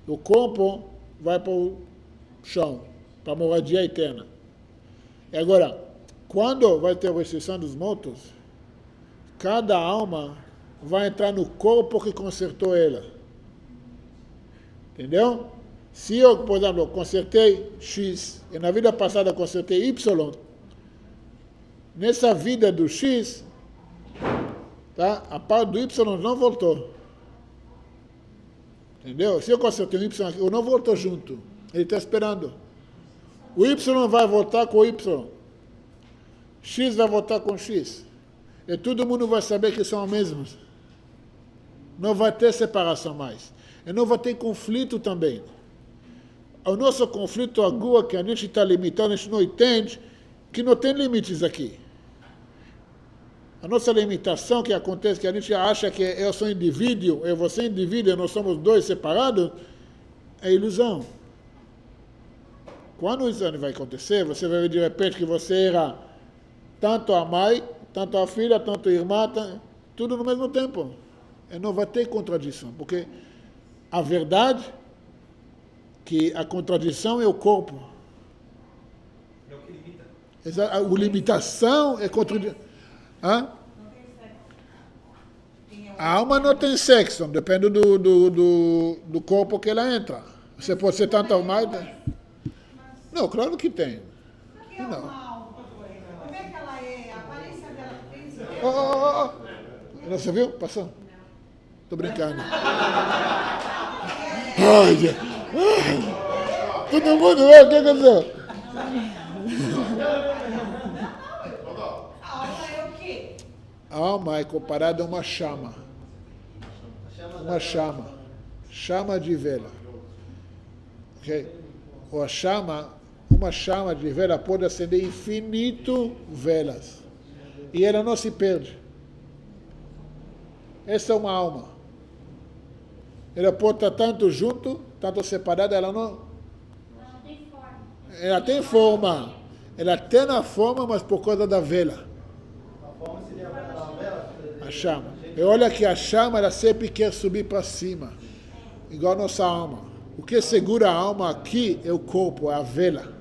A: O corpo vai para o chão, para a moradia eterna. E agora, quando vai ter a ressurreição dos mortos, cada alma vai entrar no corpo que consertou ela. Entendeu? Se eu, por exemplo, consertei X, e na vida passada consertei Y, nessa vida do X, tá? A parte do Y não voltou. Entendeu? Se eu consertei o Y aqui, eu não voltou junto. Ele está esperando. O Y vai voltar com o Y. X vai voltar com X. E todo mundo vai saber que são os mesmos. Não vai ter separação mais. E não vai ter conflito também. O nosso conflito agora, que a gente está limitado, a gente não entende, que não tem limites aqui. A nossa limitação que acontece, que a gente acha que eu sou indivíduo, eu você indivíduo, nós somos dois separados, é ilusão. Quando isso vai acontecer, você vai ver de repente que você era tanto a mãe, tanto a filha, tanto a irmã, tudo no mesmo tempo. E não vai ter contradição, porque a verdade que a contradição é o corpo.
F: É o que limita.
A: A limitação é contradição. Hã? A alma não tem sexo, depende do corpo que ela entra. Você pode ser tanto mais. Não, claro que tem.
B: Que é uma alma? Como é que ela é? A aparência dela tem zero?
A: Você viu? Passou? Tô brincando. Ai, Todo mundo, o que aconteceu?
B: A alma é o quê?
A: A alma é comparada a uma chama. Uma chama. Chama de vela. Ok? Ou a chama, uma chama de vela pode acender infinito velas. E ela não se perde. Essa é uma alma. Ela pode estar tanto junto, tanto separada, ela não...
D: Ela tem forma.
A: Ela tem forma. Ela tem a forma, mas por causa da vela.
F: A forma seria a vela?
A: A chama. E olha que a chama, ela sempre quer subir para cima. Igual a nossa alma. O que segura a alma aqui é o corpo, é a vela.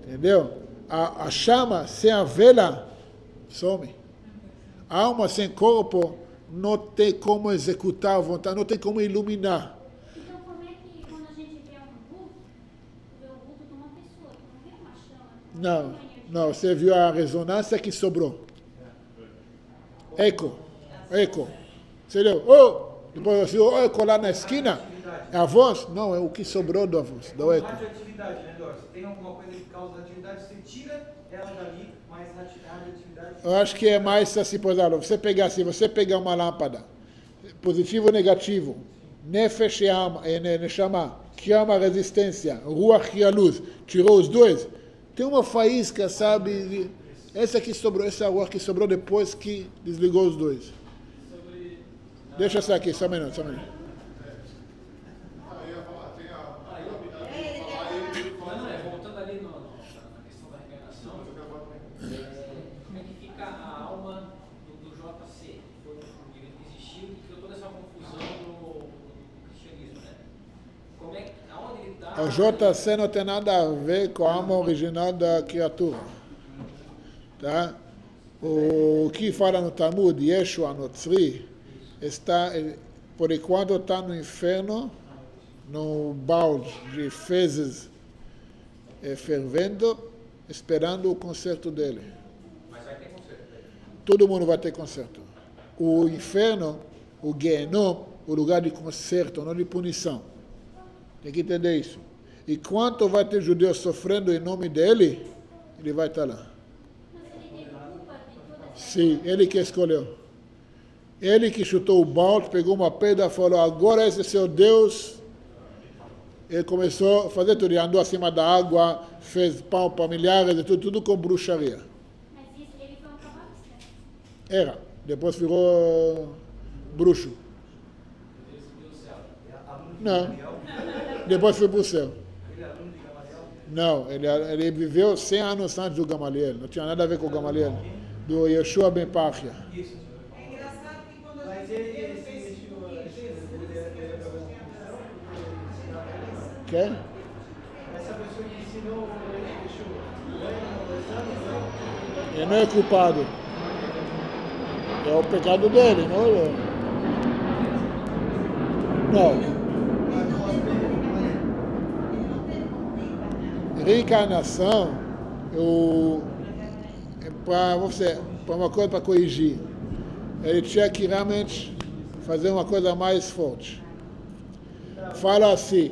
A: Entendeu? A chama sem a vela some. A alma sem corpo não tem como executar a vontade, não tem como iluminar.
D: Então, como é que quando a gente vê um vulto, vê o vulto de uma pessoa, que não vê uma chama?
A: Não, você viu a ressonância que sobrou. Eco. Você viu? Depois você viu o eco lá na esquina. É a voz? Não, é o que sobrou da voz, do eco.
F: Radioatividade, né, Dor? Se tem alguma coisa que causa radioatividade, você tira ela dali, mas radioatividade...
A: Eu acho que é mais assim, por exemplo, se você pegar uma lâmpada, positivo ou negativo, nefesh e alma, neshama, que é uma resistência, ruach e a luz, tirou os dois, tem uma faísca, sabe? Essa que sobrou, essa ruach que sobrou depois que desligou os dois. Deixa essa aqui, só um minuto.
F: Voltando ali na questão da reencarnação, como é que fica a alma do JC? Foi um indivíduo que existiu e criou toda essa confusão no cristianismo, né? Como é, aonde ele está?
A: O JC não tem nada a ver com a alma original da criatura. Tá? O que fala no Talmud, Yeshua Notzri, está, por enquanto está no inferno, no balde de fezes fervendo, esperando o conserto dele.
F: Mas vai ter conserto.
A: Todo mundo vai ter conserto. O inferno, o Gehenom, o lugar de conserto, não de punição. Tem que entender isso. E quanto vai ter judeu sofrendo em nome dele, ele vai estar lá.
D: Mas ele teve culpa de toda essa...
A: Sim, ele que escolheu. Ele que chutou o balde, pegou uma pedra e falou, agora esse é seu Deus. Ele começou a fazer tudo, ele andou acima da água, fez pão para milhares, e tudo com bruxaria.
D: Mas isso, ele foi um cabalista.
A: Era, depois virou bruxo. Não, depois foi para o céu. Não, ele viveu 100 anos antes do Gamaliel, não tinha nada a ver com o Gamaliel, do Yeshua ben Parchia.
B: É engraçado que quando a
F: Mas
B: gente
F: ele
B: vê no
F: se
B: Facebook,
A: Quê?
F: essa pessoa que ensinou
A: Ele não é culpado. É o pecado dele, não é? Não. Reencarnação é para uma coisa para corrigir. Ele tinha que realmente fazer uma coisa mais forte. Fala assim,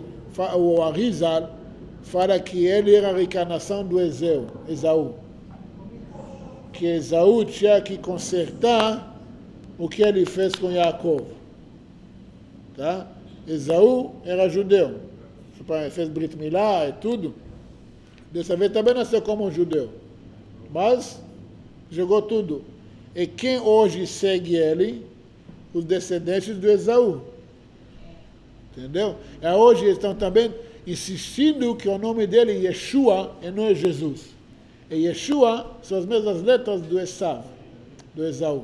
A: o Arizal fala que ele era a reencarnação do Esaú. Que Esaú tinha que consertar o que ele fez com Jacob. Tá? Esaú era judeu. Fez Brit Milá e tudo. Dessa vez também nasceu como um judeu. Mas jogou tudo. E quem hoje segue ele? Os descendentes do Esaú. Entendeu? E hoje eles estão também insistindo que o nome dele é Yeshua e não é Jesus. E Yeshua são as mesmas letras do Esaú.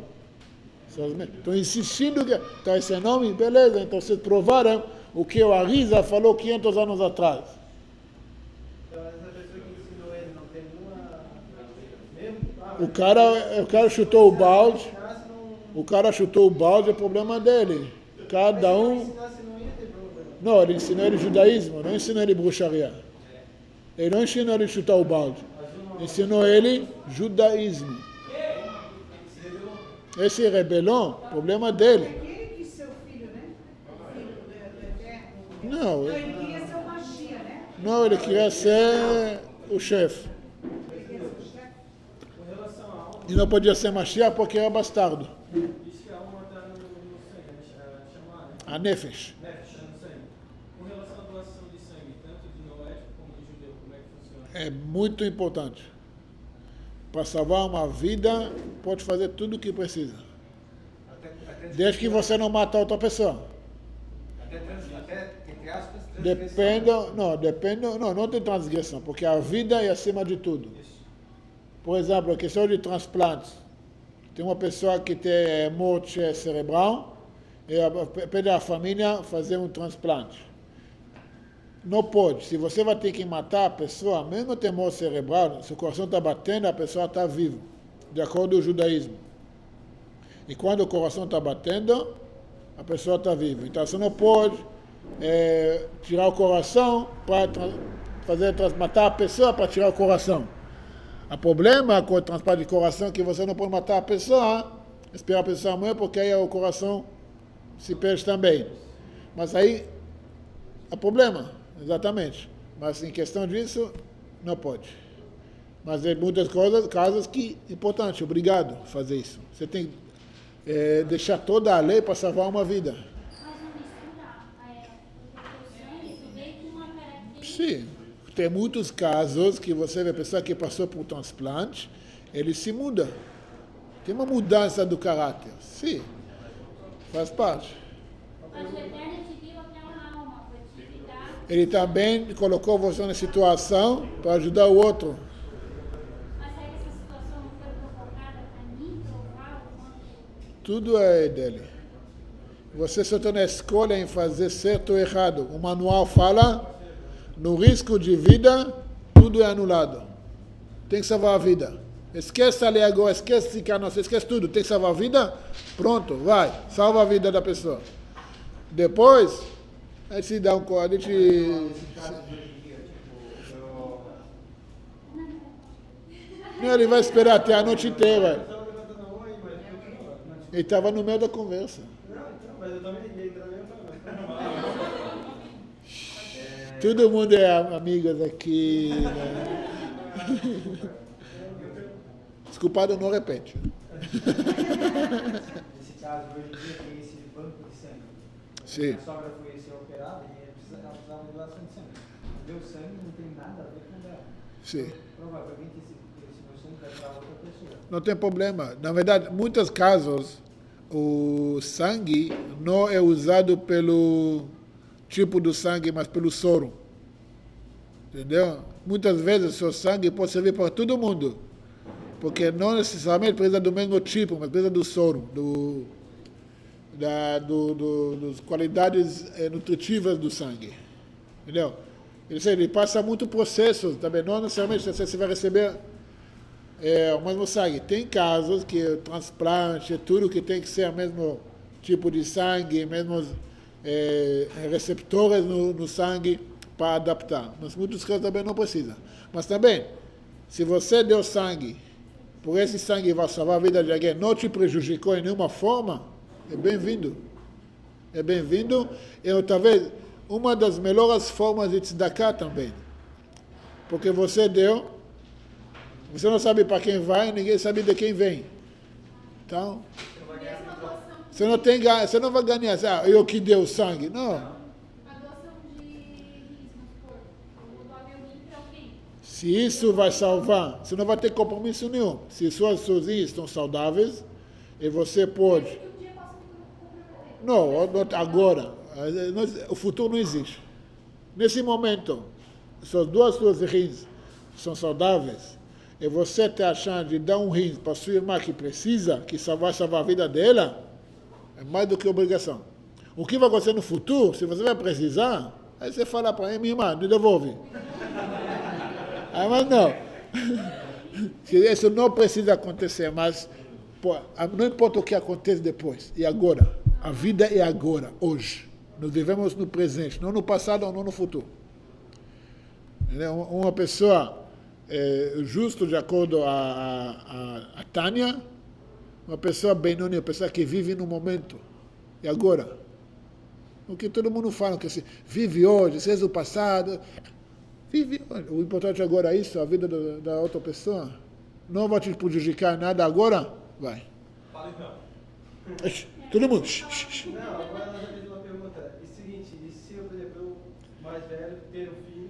A: Estão insistindo que... Então esse nome, beleza. Então vocês provaram o que o Arizal falou 500 anos atrás.
F: Então, essa pessoa que ensinou ele não tem nenhuma...
A: O cara chutou o balde. O cara chutou o balde, é problema dele. Cada um... Não, ele ensinou ele judaísmo, não ensinou ele bruxaria. Ele não ensinou ele chutar o balde. Ensinou ele judaísmo. Esse rebelão, problema dele.
B: ele quis ser o filho, né? O filho do Eterno.
A: Não,
B: Então ele queria ser o Mashiach.
A: Não, ele queria ser o chefe.
F: Com relação à alma,
A: E não podia ser Mashiach porque era bastardo.
F: diz que a alma está no sangue, chama, né?
A: A Nefesh.
F: Está no sangue. Com relação à doação de sangue, tanto de noético como de judeu, como é que funciona?
A: É muito importante. Para salvar uma vida, pode fazer tudo o que precisa. Desde que você não mata outra pessoa.
G: Até, entre aspas, transgressão.
A: Depende, não tem transgressão, porque a vida é acima de tudo. Por exemplo, a questão de transplantes. Tem uma pessoa que tem morte cerebral e pede à família fazer um transplante. Não pode. Se você vai ter que matar a pessoa, mesmo tem morte cerebral, se o coração está batendo, a pessoa está viva, de acordo com o judaísmo. E quando o coração está batendo, a pessoa está viva. Então você não pode tirar o coração para matar a pessoa para tirar o coração. O problema com o transplante de coração é que você não pode matar a pessoa, esperar a pessoa morrer, porque aí o coração se perde também. Mas aí, há problema, exatamente. Mas em questão disso, não pode. Mas tem muitas casos que é importante, obrigado a fazer isso. Você tem que deixar toda a lei para salvar uma vida.
D: Mas não misturar, porque o sangue vem com uma característica.
A: Sim. Tem muitos casos que você vê a pessoa que passou por transplante, ele se muda. Tem uma mudança do caráter. Sim. Faz parte.
D: Mas o Eterno te deu aquela alma para te ficar.
A: Ele também colocou você na situação para ajudar o outro.
D: Mas aí essa situação não foi provocada para mim provar o quanto.
A: Tudo é dele. Você só tem a escolha em fazer certo ou errado. O manual fala, no risco de vida, tudo é anulado. Tem que salvar a vida. Esquece a lei agora, esquece encarnação, esquece tudo. Tem que salvar a vida? Pronto, vai. Salva a vida da pessoa. Depois, a gente se dá um código, a gente... Não, ele vai esperar até a noite inteira. Ele estava no meio da conversa.
F: Mas eu também liguei também.
A: Todo mundo é amigos aqui. Né? Desculpado, não repete.
G: Nesse caso, hoje em dia tem esse banco de sangue.
A: Sim.
G: A sogra foi ser operada e ela precisava de doação de sangue. Deu sangue, não tem nada a ver com dela.
A: Sim.
G: Provavelmente esse meu sangue vai para outra pessoa.
A: Não tem problema. Na verdade, em muitos casos, o sangue não é usado pelo tipo do sangue, mas pelo soro. Entendeu? Muitas vezes o seu sangue pode servir para todo mundo. Porque não necessariamente precisa do mesmo tipo, mas precisa do soro, das qualidades nutritivas do sangue. Entendeu? Ele passa muito processo também, não necessariamente você vai receber o mesmo sangue. Tem casos que o transplante, tudo que tem que ser o mesmo tipo de sangue, mesmos receptores no sangue para adaptar. Mas muitos casos também não precisa. Mas também, se você deu sangue, por esse sangue vai salvar a vida de alguém, não te prejudicou em nenhuma forma, é bem-vindo. É bem-vindo. E talvez uma das melhores formas de tzedakah também. Porque você deu, você não sabe para quem vai, ninguém sabe de quem vem. Então, você não vai ganhar, eu que dei o sangue. Não.
D: A doação de rins no corpo. Eu doar meu rim para alguém.
A: Se isso vai salvar, você não vai ter compromisso nenhum. Se suas rins estão saudáveis, e você pode...
D: Que um dia possa me comprometer.
A: Não, agora. O futuro não existe. Nesse momento, suas rins são saudáveis, e você tem a chance de dar um rim para sua irmã que precisa, que vai salvar a vida dela, é mais do que obrigação. O que vai acontecer no futuro, se você vai precisar, aí você fala para minha irmã, me devolve. Mas não. Isso não precisa acontecer, mas não importa o que acontece depois, e agora. A vida é agora, hoje. Nós vivemos no presente, não no passado ou não no futuro. Uma pessoa justo de acordo a Tânia, uma pessoa benoni, uma pessoa que vive no momento. E agora? O que todo mundo fala, que se vive hoje, se é o passado. Vive. Olha, o importante agora é isso, a vida da outra pessoa. Não vai te prejudicar nada agora? Vai.
C: Fala então.
A: Todo mundo.
G: Não, agora ela já fez uma pergunta. É o seguinte, e se eu, por exemplo, mais velho, ter um filho,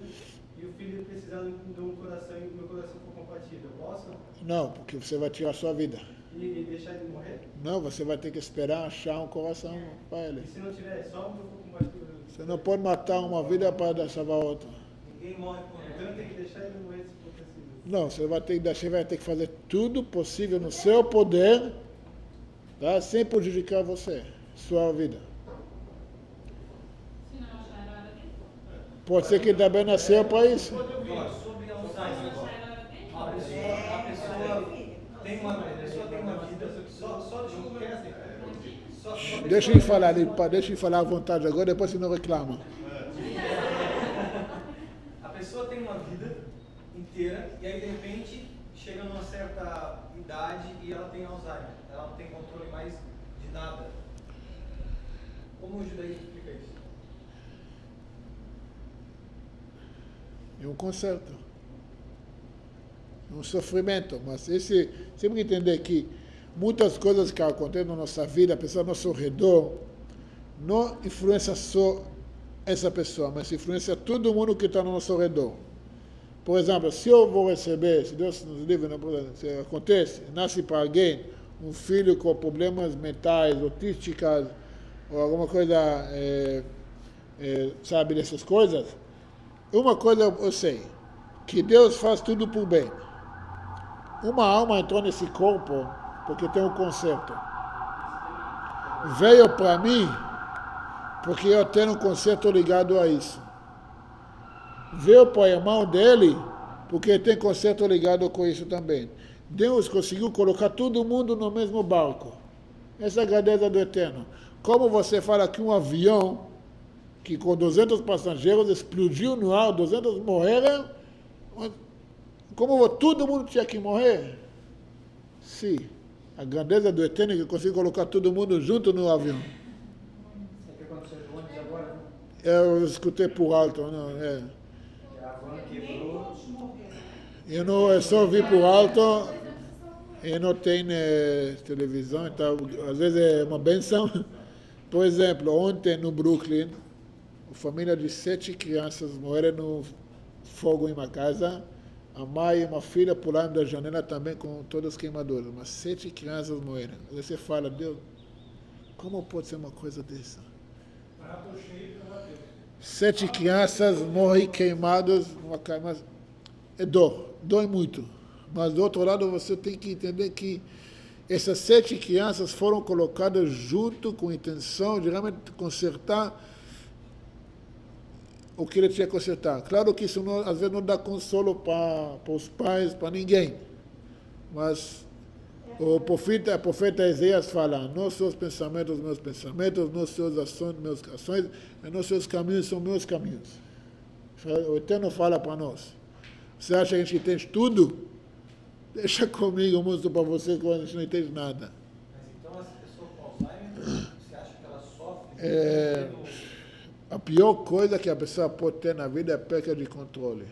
G: e o filho precisando de um coração e o meu coração for compatível, eu posso?
A: Não, porque você vai tirar a sua vida.
G: E deixar ele morrer?
A: Não, você vai ter que esperar achar um coração para ele.
G: E se não tiver, só o meu for compatível?
A: Você não pode matar uma vida para salvar outra.
G: Ninguém morre por então eu tenho que deixar ele morrer se for possível.
A: Não, você vai ter que fazer tudo possível no seu poder, tá? Sem prejudicar você, sua vida.
H: Se não achar a hora dele.
A: Pode ser que ele também nasceu para isso.
F: Sobre Alzheimer. A pessoa tem uma vida, só
A: Deixa ele falar à vontade agora, depois você não reclama.
F: a pessoa tem uma vida inteira e aí de repente chega numa certa idade e ela tem Alzheimer. Ela não tem controle mais de nada. Como o judaísmo explica isso?
A: É um conserto. É um sofrimento. Mas esse, sempre entender que muitas coisas que acontecem na nossa vida, a pessoa ao nosso redor, não influencia só essa pessoa, mas influencia todo mundo que está no nosso redor. Por exemplo, se eu vou receber, se Deus nos livre, não, se acontece, nasce para alguém um filho com problemas mentais, autísticas, ou alguma coisa, sabe, dessas coisas, uma coisa eu sei, que Deus faz tudo por bem. Uma alma entrou nesse corpo porque tem um conserto. Veio para mim porque eu tenho um conserto ligado a isso. Veio para o irmão dele porque tem conserto ligado com isso também. Deus conseguiu colocar todo mundo no mesmo barco. Essa é a grandeza do Eterno. Como você fala que um avião que com 200 passageiros explodiu no ar, 200 morreram, como todo mundo tinha que morrer? Sim. A grandeza do Eterno é que conseguiu colocar todo mundo junto no avião.
G: É o que aconteceu no ônibus agora, né?
A: Eu escutei por alto, não, é.
G: A van
B: Nem
G: quebrou.
B: todos morreram.
A: Eu só vi por alto, eu não tenho televisão, então às vezes é uma benção. Por exemplo, ontem no Brooklyn, uma família de 7 crianças morreram no fogo em uma casa. A mãe e uma filha pularam da janela também com todas as queimaduras. Mas 7 crianças morreram. Aí você fala, Deus, como pode ser uma coisa dessa? 7 crianças morrem queimadas numa casa. Mas é dói muito. Mas do outro lado você tem que entender que essas 7 crianças foram colocadas junto com a intenção de realmente consertar o que ele tinha que consertar. Claro que isso não, às vezes não dá consolo para os pais, para ninguém. Mas o profeta Isaías fala, não seus pensamentos, meus pensamentos, não seus ações, meus ações, não seus caminhos são meus caminhos. O Eterno fala para nós. Você acha que a gente entende tudo? Deixa comigo, eu mostro para você que a gente não entende nada.
F: Mas então essa pessoa com Alzheimer, você acha que ela sofre?
A: A pior coisa que a pessoa pode ter na vida é a perda de controle.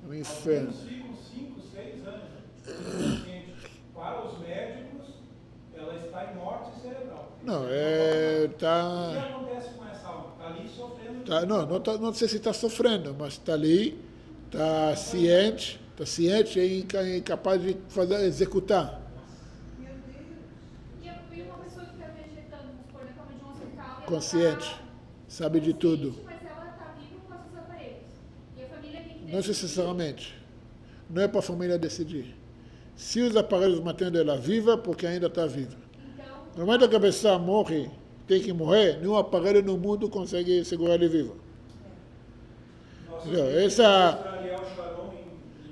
A: É um inferno.
C: Alguns ficam 5, 6 anos. Para os médicos, ela está em morte cerebral.
A: Não,
C: O que
A: tá.
C: acontece com essa alma? Está ali sofrendo.
A: Não sei se está sofrendo, mas está ali, está ciente e incapaz de executar.
D: E uma pessoa que está vegetando, vamos supor, na cama de um hospital,
A: Consciente, sabe de tudo.
D: mas ela está viva com seus aparelhos. E a família tem que
A: Não necessariamente. Não é para a família decidir. Se os aparelhos mantêm ela viva, porque ainda está viva.
D: Então,
A: No momento que a pessoa morre, tem que morrer, nenhum aparelho no mundo consegue segurar ele vivo.
C: Nossa,
A: Essa,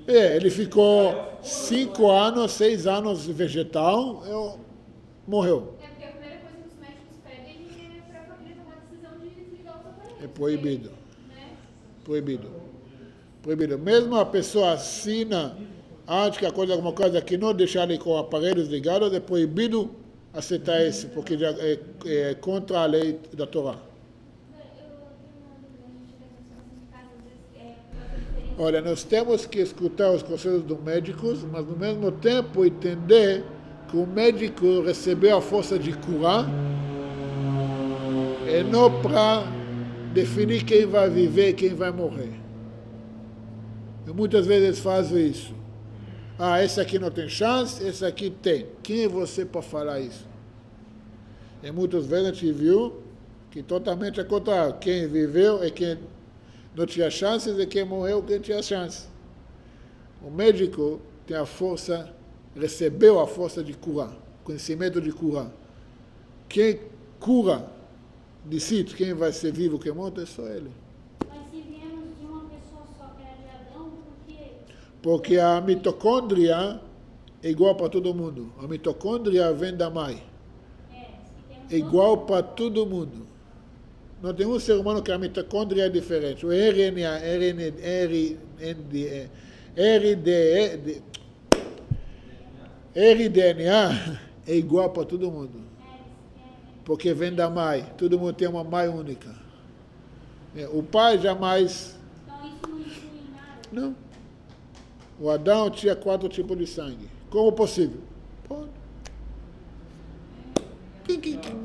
A: ele ficou 5 anos, 6 anos vegetal, morreu.
D: é porque a primeira coisa que os médicos pedem é para a família tomar a decisão de desligar os aparelhos.
A: É proibido.
D: Né?
A: Proibido. Proibido. Mesmo a pessoa assina antes que aconteça alguma coisa que não deixar ele com aparelhos ligados, é proibido aceitar esse, porque já é contra a lei da Torá.
D: Eu tenho uma dúvida, a gente vai
A: Olha, nós temos que escutar os conselhos dos médicos, mas no mesmo tempo entender que o médico recebeu a força de curar e não para definir quem vai viver e quem vai morrer. E muitas vezes eles fazem isso. Ah, esse aqui não tem chance, esse aqui tem. Quem é você para falar isso? E muitas vezes a gente viu que totalmente é contrário. Quem viveu é quem não tinha chances e quem morreu quem tinha chance. O médico tem a força, recebeu a força de curar, conhecimento de curar. Quem cura, decide quem vai ser vivo, quem morto, é só ele.
D: Mas se viemos de uma pessoa só, que era de Adão, por quê?
A: Porque a mitocôndria é igual para todo mundo. A mitocôndria vem da mãe. É igual para todo mundo. Não tem um ser humano que a mitocôndria é diferente. O RNA, RDNA é igual para todo mundo. Porque vem da mãe. Todo mundo tem uma mãe única. O pai jamais...
D: Então isso não influi em nada?
A: Não. O Adão tinha 4 tipos de sangue. Como possível? Pode.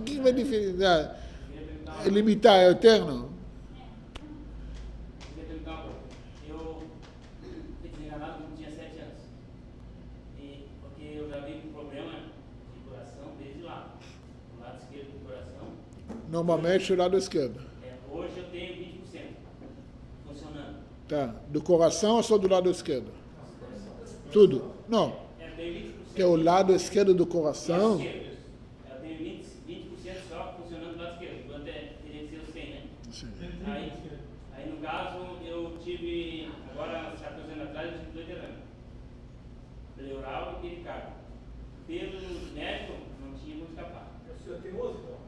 A: Quem vai diferenciar? Limitar é eterno?
H: Eu fui desenganado quando tinha 7 anos. Porque eu já vi um problema de coração desde lá. Do lado esquerdo do coração.
A: Normalmente o lado esquerdo.
H: Hoje eu tenho 20% funcionando.
A: Tá. Do coração ou só do lado esquerdo? Tudo? Não.
H: Eu tenho 20%.
A: Que é o lado esquerdo do coração.
H: Eu tenho 20% só funcionando do lado esquerdo. Enquanto teria que ser o 100, né?
A: Sim.
H: Aí no caso, eu tive, agora, 14 anos atrás, eu tive 2 derames. Pleural e pericárdio. Pelo médico, não tinha como escapar.
C: O senhor tem 11, então?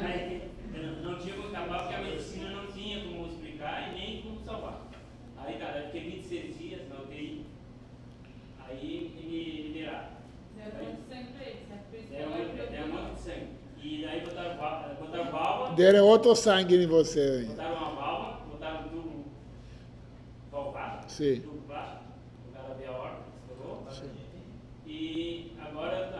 H: Aí, não tinha como escapar porque a medicina não tinha como explicar e nem como salvar. Aí, cara, eu fiquei 26 dias na UTI. Aí me liberaram.
B: Deu muito sangue pra ele, certo? Por isso que
H: Deu um monte de sangue. E daí botaram válvula.
A: Deram outro sangue em você.
H: Botaram uma válvula, botaram um tubo valvado,
A: Sim.
H: tubo plástico, botaram a horta, estourou. E agora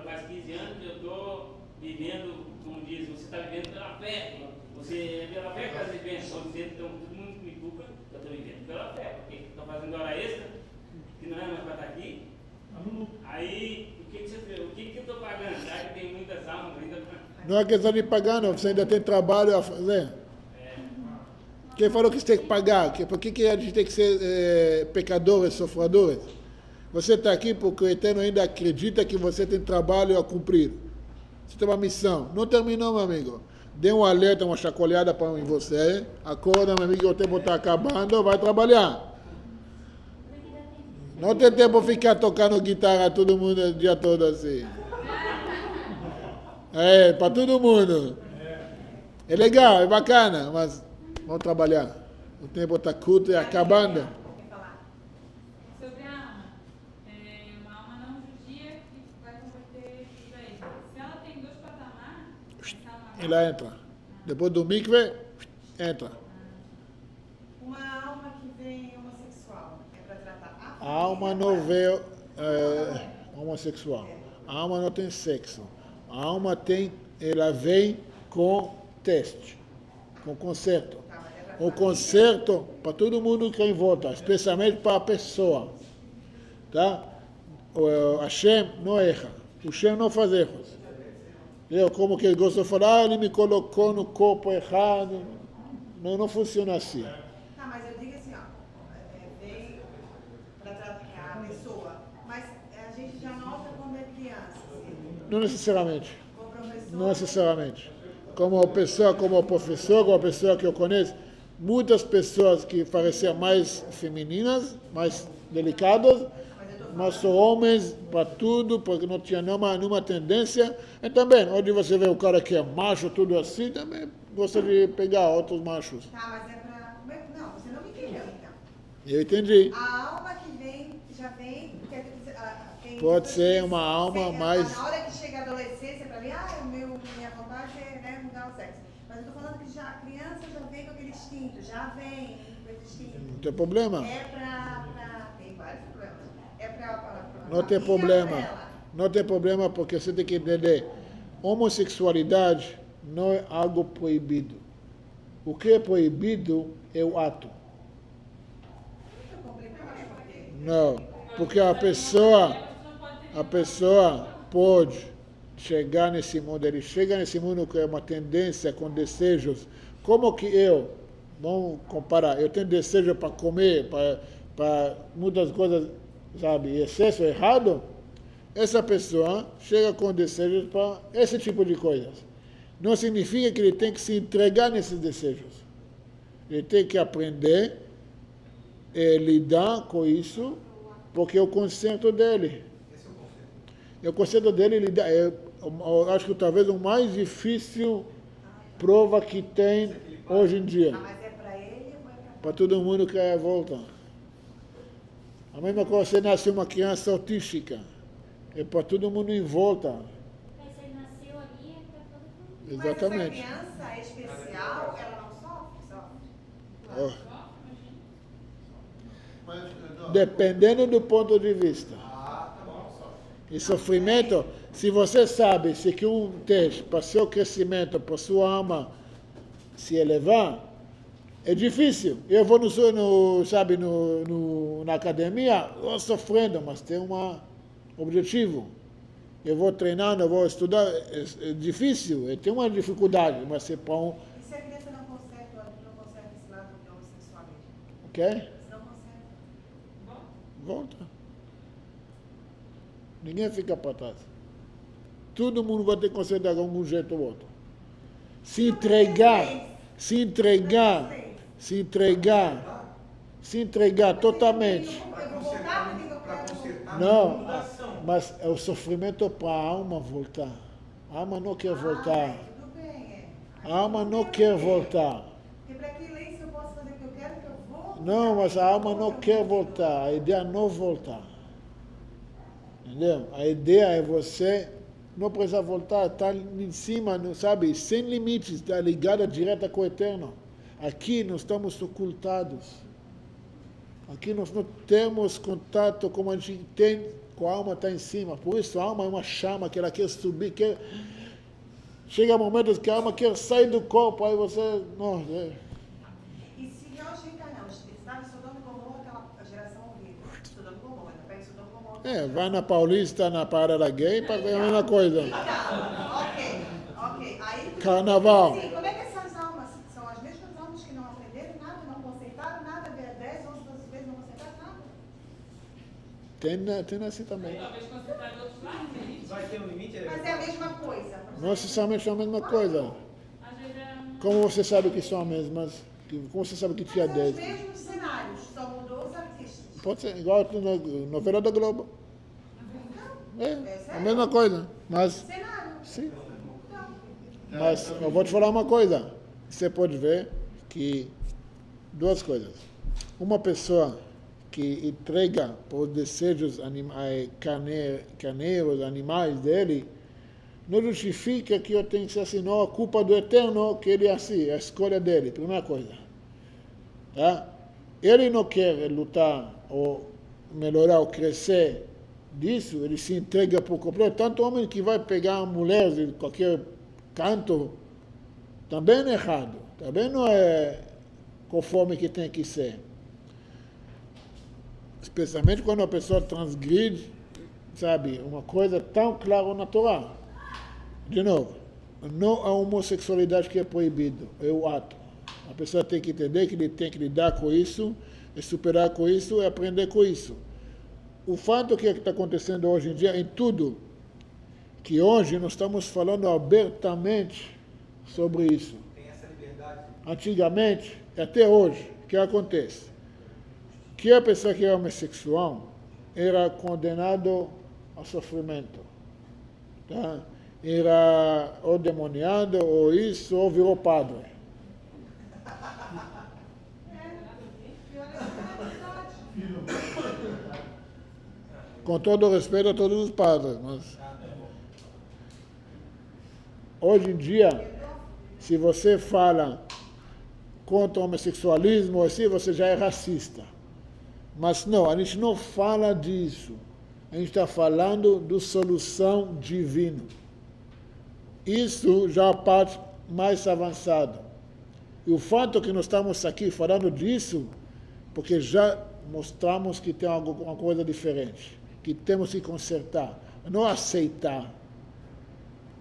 H: faz 15 anos que eu estou vivendo, como diz, você está vivendo pela fé. Você é pela fé que está vivendo. Então todo mundo me culpa que eu estou vivendo pela fé, porque estou fazendo hora extra, que não é mais para estar aqui. Aí, o que eu estou pagando? Já que tem muitas almas ainda para...
A: Não é questão de pagar, não. Você ainda tem trabalho a fazer. Quem falou que você tem que pagar? Por que a gente tem que ser pecadores, sofredores? Você está aqui porque o Eterno ainda acredita que você tem trabalho a cumprir. Você tem uma missão. Não terminou, meu amigo. Dê um alerta, uma chacoalhada para você. Acorda, meu amigo, o tempo está acabando, vai trabalhar. Não tem tempo de ficar tocando guitarra todo mundo o dia todo assim. É, para todo mundo. É legal, é bacana, mas vamos trabalhar. O tempo está curto e acabando.
B: Quer falar?
I: Sobre a alma. Uma alma não judia que vai converter judaísmo. Se ela tem 2 patamares, essa alma
A: Ela entra. Depois do mikve, entra.
B: Uma alma que vem homossexual, é para tratar
A: A alma não vê homossexual. A alma não tem sexo. A alma ela vem com teste, com conserto. O conserto para todo mundo que é em volta, especialmente para a pessoa. Tá? O Hashem não erra. O Hashem não faz erros. Como que ele gosta de falar, ele me colocou no corpo errado. Não funciona assim.
B: Não, mas eu digo assim, ó, vem para tratar a pessoa, mas a gente já nota quando é criança. Assim,
A: Não necessariamente.
B: o professor...
A: Não necessariamente. Como professor como a pessoa que eu conheço, muitas pessoas que pareciam mais femininas, mais delicadas, mas são homens para tudo, porque não tinha nenhuma tendência. E também, onde você vê o cara que é macho, tudo assim, também gosta de pegar outros machos.
B: Tá, mas é para... Não, você não me entendeu, então.
A: Eu entendi.
B: A alma que vem, já vem...
A: Pode ser uma alma mais...
B: Na hora que chega a adolescência, para mim, minha vontade é mudar o sexo. Mas eu tô falando que já, a criança já vem com aquele instinto, já vem com esse instinto.
A: Não tem problema.
B: Tem vários problemas. É pra
A: Não tem problema. Não tem problema porque você tem que entender. Homossexualidade não é algo proibido. O que é proibido é o ato. Não, porque a pessoa pode chegar nesse mundo, ele chega nesse mundo com uma tendência, com desejos. Como que vamos comparar, eu tenho desejo para comer, para muitas coisas, sabe, excesso errado, essa pessoa chega com desejos para esse tipo de coisas. Não significa que ele tem que se entregar nesses desejos. Ele tem que aprender a lidar com isso, porque é o conceito dele.
G: Esse é o conceito.
A: É o conceito dele lidar. Eu acho que talvez o mais difícil prova que tem hoje em dia.
B: Mas é para ele ou é
A: Para todo mundo que quer voltar. A mesma coisa, você nasceu uma criança autística. É para todo mundo em volta.
D: Mas ele nasceu ali, é para todo mundo.
A: Exatamente.
B: Mas essa criança é especial, ela não sofre?
A: Ó,
E: Mas, não,
A: dependendo do ponto de vista.
E: tá bom, só.
A: E sofrimento, se você sabe se que um teste para seu crescimento, para sua alma se elevar, é difícil. Eu vou na academia, eu sofrendo, mas tem um objetivo. Eu vou treinando, eu vou estudar, é difícil, tem uma dificuldade, mas é para
B: E se a criança não consegue esse lado de homossexualismo?
A: ok?
B: Se não consegue?
A: Volta. Ninguém fica para trás. Todo mundo vai ter que considerar de algum jeito ou outro. Se entregar totalmente.
B: Eu vou voltar porque eu quero voltar.
A: Não, mas é o sofrimento para a alma voltar. A alma não quer voltar.
B: Tudo bem,
A: A alma não quer voltar.
B: Porque para que lei se eu posso fazer o que eu quero, que eu vou?
A: Não, mas a alma não quer voltar. A ideia é não voltar. Entendeu? A ideia é você não precisar voltar, estar em cima, sabe? Sem limites, está ligada direta com o Eterno. Aqui nós estamos ocultados. Aqui nós não temos contato como a gente tem com a alma está em cima. Por isso a alma é uma chama que ela quer subir, chega momentos que a alma quer sair do corpo, aí você... Não,
B: E se nós reencarnamos, estava em Sodoma e Gomorra, aquela geração horrível. Sodoma e Gomorra, pega Sodoma e Gomorra.
A: vai na Paulista, na parada gay, para ver a mesma coisa.
B: Ok. Aí,
A: Carnaval.
B: sim, como é que essas almas são as mesmas almas que não aprenderam nada, não conceitaram nada, 10, 11, 12 vezes não conceitaram nada?
A: Tem assim também.
I: Talvez considerar outros lados, é isso?
G: Vai ter um limite?
B: Mas é a mesma coisa.
A: Não necessariamente é a mesma coisa.
I: Às vezes é um...
A: Como você sabe que são as mesmas? Como você sabe que tinha
B: Mas são os
A: 10?
B: mesmos cenários, só mudou os artistas.
A: Pode ser igual na novela da Globo. É a mesma coisa. Mas,
B: Cenário.
A: sim.
B: Então,
A: Mas eu vou te falar uma coisa. Você pode ver que duas coisas. Uma pessoa que entrega os desejos carneiros, animais dele, não justifica que eu tenho que ser assim, não, a culpa do Eterno que ele é assim, a escolha dele, primeira coisa. Tá? Ele não quer lutar ou melhorar ou crescer disso, ele se entrega por completo. Tanto homem que vai pegar uma mulher de qualquer canto, também é errado, também não é conforme que tem que ser. Especialmente quando a pessoa transgride, sabe, uma coisa tão clara na Torá. De novo, não a homossexualidade que é proibido, é o ato. A pessoa tem que entender que ele tem que lidar com isso, e superar com isso, e aprender com isso. O fato que está acontecendo hoje em dia, em tudo, que hoje nós estamos falando abertamente sobre isso.
G: Tem essa liberdade.
A: Antigamente, até hoje, o que acontece? Que a pessoa que é homossexual era condenado ao sofrimento. Tá? Era ou demoniado, ou isso, ou virou padre. Com todo respeito a todos os padres, mas hoje em dia, se você fala contra o homossexualismo, assim, você já é racista. Mas não, a gente não fala disso. A gente está falando de solução divina. Isso já é a parte mais avançada. E o fato que nós estamos aqui falando disso, porque já mostramos que tem alguma coisa diferente, que temos que consertar, não aceitar.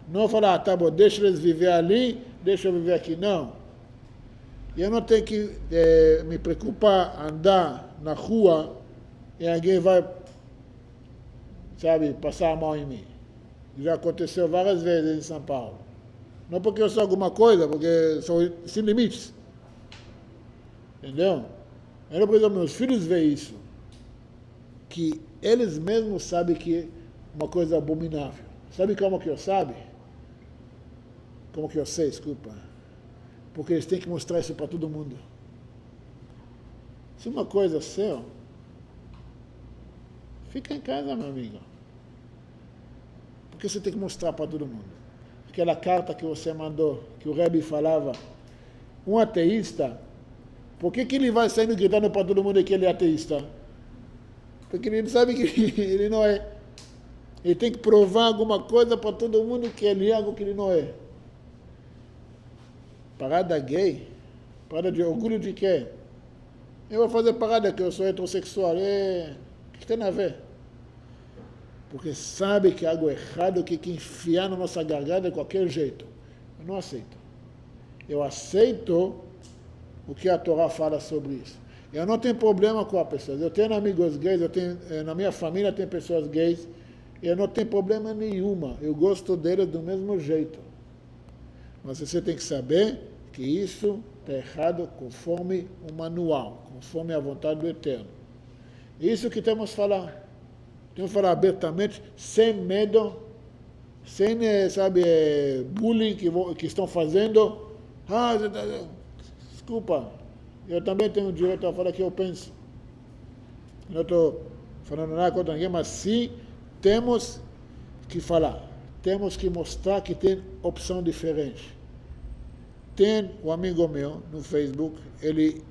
A: Não falar, tá bom, deixa eles viver ali, deixa eu viver aqui. Não. Eu não tenho que me preocupar andar na rua e alguém vai, sabe, passar a mão em mim. Já aconteceu várias vezes em São Paulo. Não porque eu sou alguma coisa, porque são sem limites. Entendeu? Eu não preciso meus filhos ver isso. Que eles mesmos sabem que é uma coisa abominável. Sabe como que eu sabe? Como que eu sei, desculpa. Porque eles têm que mostrar isso para todo mundo. Se uma coisa seu, fica em casa, meu amigo. Porque você tem que mostrar para todo mundo. Aquela carta que você mandou, que o Rebbe falava, um ateísta, por que ele vai saindo gritando para todo mundo que ele é ateísta? Porque ele sabe que ele não é. Ele tem que provar alguma coisa para todo mundo que ele é algo que ele não é. Parada gay? Parada de orgulho de quê? Eu vou fazer parada que eu sou heterossexual. O que tem a ver? Porque sabe que é algo errado que enfiar na nossa garganta de qualquer jeito. Eu não aceito. Eu aceito o que a Torá fala sobre isso. Eu não tenho problema com as pessoas. Eu tenho amigos gays, na minha família tem pessoas gays. Eu não tenho problema nenhuma. Eu gosto deles do mesmo jeito. Mas você tem que saber que isso está errado conforme o manual, conforme a vontade do Eterno. Isso que temos que falar. Temos que falar abertamente, sem medo, sem, bullying que estão fazendo. Desculpa, eu também tenho o direito a falar o que eu penso. Não estou falando nada contra ninguém, mas sim, temos que falar. Temos que mostrar que tem opção diferente. Tem um amigo meu no Facebook, ele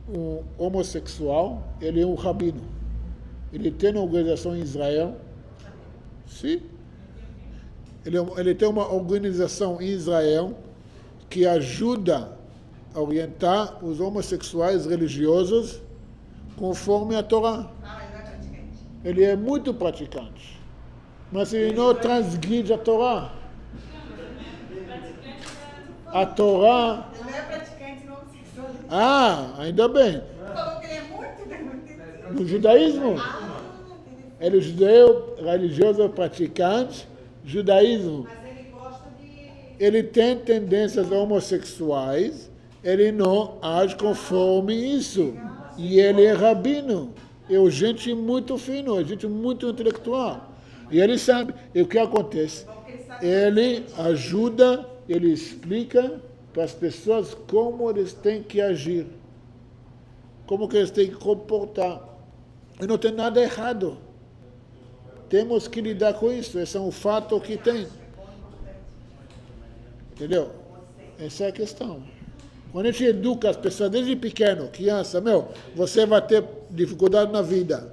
A: é um homossexual, ele é um rabino. Ele tem uma organização em Israel. Sim. Ele tem uma organização em Israel que ajuda a orientar os homossexuais religiosos conforme a Torá. Ele é muito praticante. Mas ele não transgride a Torá. A Torá...
B: Ele não é praticante no homossexual.
A: Ainda bem.
B: Falou que ele é muito...
A: No judaísmo? Ele é judeu, religioso, praticante, judaísmo.
B: Mas ele gosta de...
A: Ele tem tendências homossexuais, ele não age conforme isso. E ele é rabino. É gente muito fino, gente muito intelectual. E ele sabe. E o que acontece? Ele ajuda, ele explica para as pessoas como eles têm que agir. Como que eles têm que comportar. E não tem nada errado. Temos que lidar com isso. Esse é um fato que tem. Entendeu? Essa é a questão. Quando a gente educa as pessoas desde pequeno, criança, você vai ter dificuldade na vida.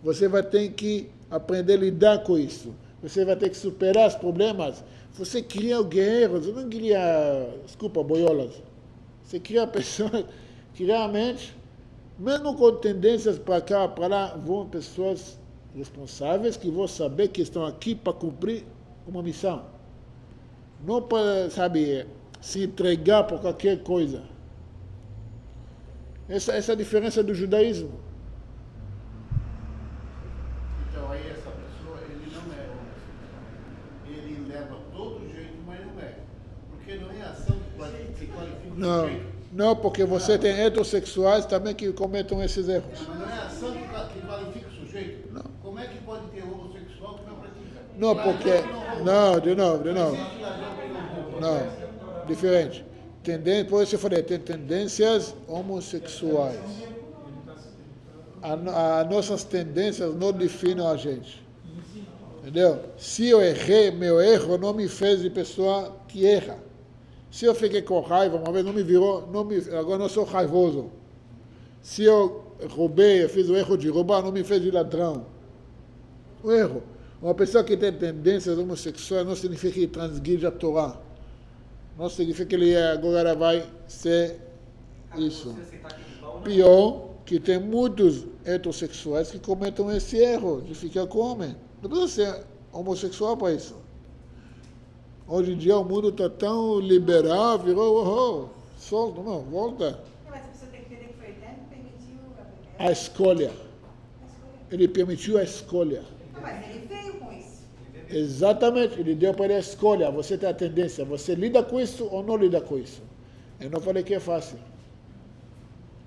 A: Você vai ter que aprender a lidar com isso. Você vai ter que superar os problemas. Você cria guerreiros, você não cria, boiolas. Você cria pessoas que realmente, mesmo com tendências para cá, para lá, vão pessoas responsáveis que vão saber que estão aqui para cumprir uma missão. Não para, se entregar por qualquer coisa. Essa é a diferença do judaísmo.
E: Então aí essa pessoa, ele não é homossexual. Ele leva todo jeito, mas não é. Porque não é ação que qualifica o sujeito.
A: Não, porque você tem heterossexuais também que cometem esses erros.
E: Mas não é ação que qualifica o sujeito. Não. Como é que pode ter homossexual que não pratica?
A: Não, porque... Não, de novo. Não. Diferente. Por isso eu falei, tem tendências homossexuais. As nossas tendências não definem a gente. Entendeu? Se eu errei, meu erro não me fez de pessoa que erra. Se eu fiquei com raiva, uma vez agora não sou raivoso. Se eu roubei, eu fiz o erro de roubar, não me fez de ladrão. O erro. Uma pessoa que tem tendências homossexuais não significa que transgride a Torá. Não significa que ele agora vai ser isso. Pior, que tem muitos heterossexuais que cometem esse erro de ficar com homem. Não precisa ser homossexual para isso. Hoje em dia o mundo está tão liberal, virou, solto, não, volta.
B: Mas a pessoa tem que entender que foi Eterno que permitiu
A: a escolha. Ele permitiu a escolha.
B: Não, mas ele veio com isso.
A: Exatamente, ele deu para ele a escolha. Você tem a tendência, você lida com isso ou não lida com isso? Eu não falei que é fácil.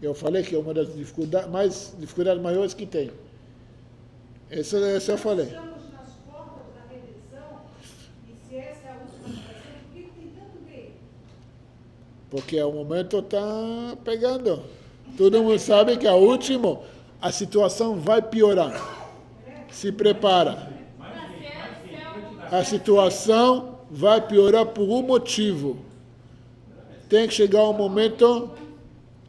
A: Eu falei que é uma das dificuldades maiores que tem. Isso eu falei.
B: Estamos nas portas da redenção, e se essa é a última geração, por que tem tanto gay?
A: Porque o momento está pegando. Todo mundo sabe que a situação vai piorar. Se prepara. A situação vai piorar por um motivo. Tem que chegar um momento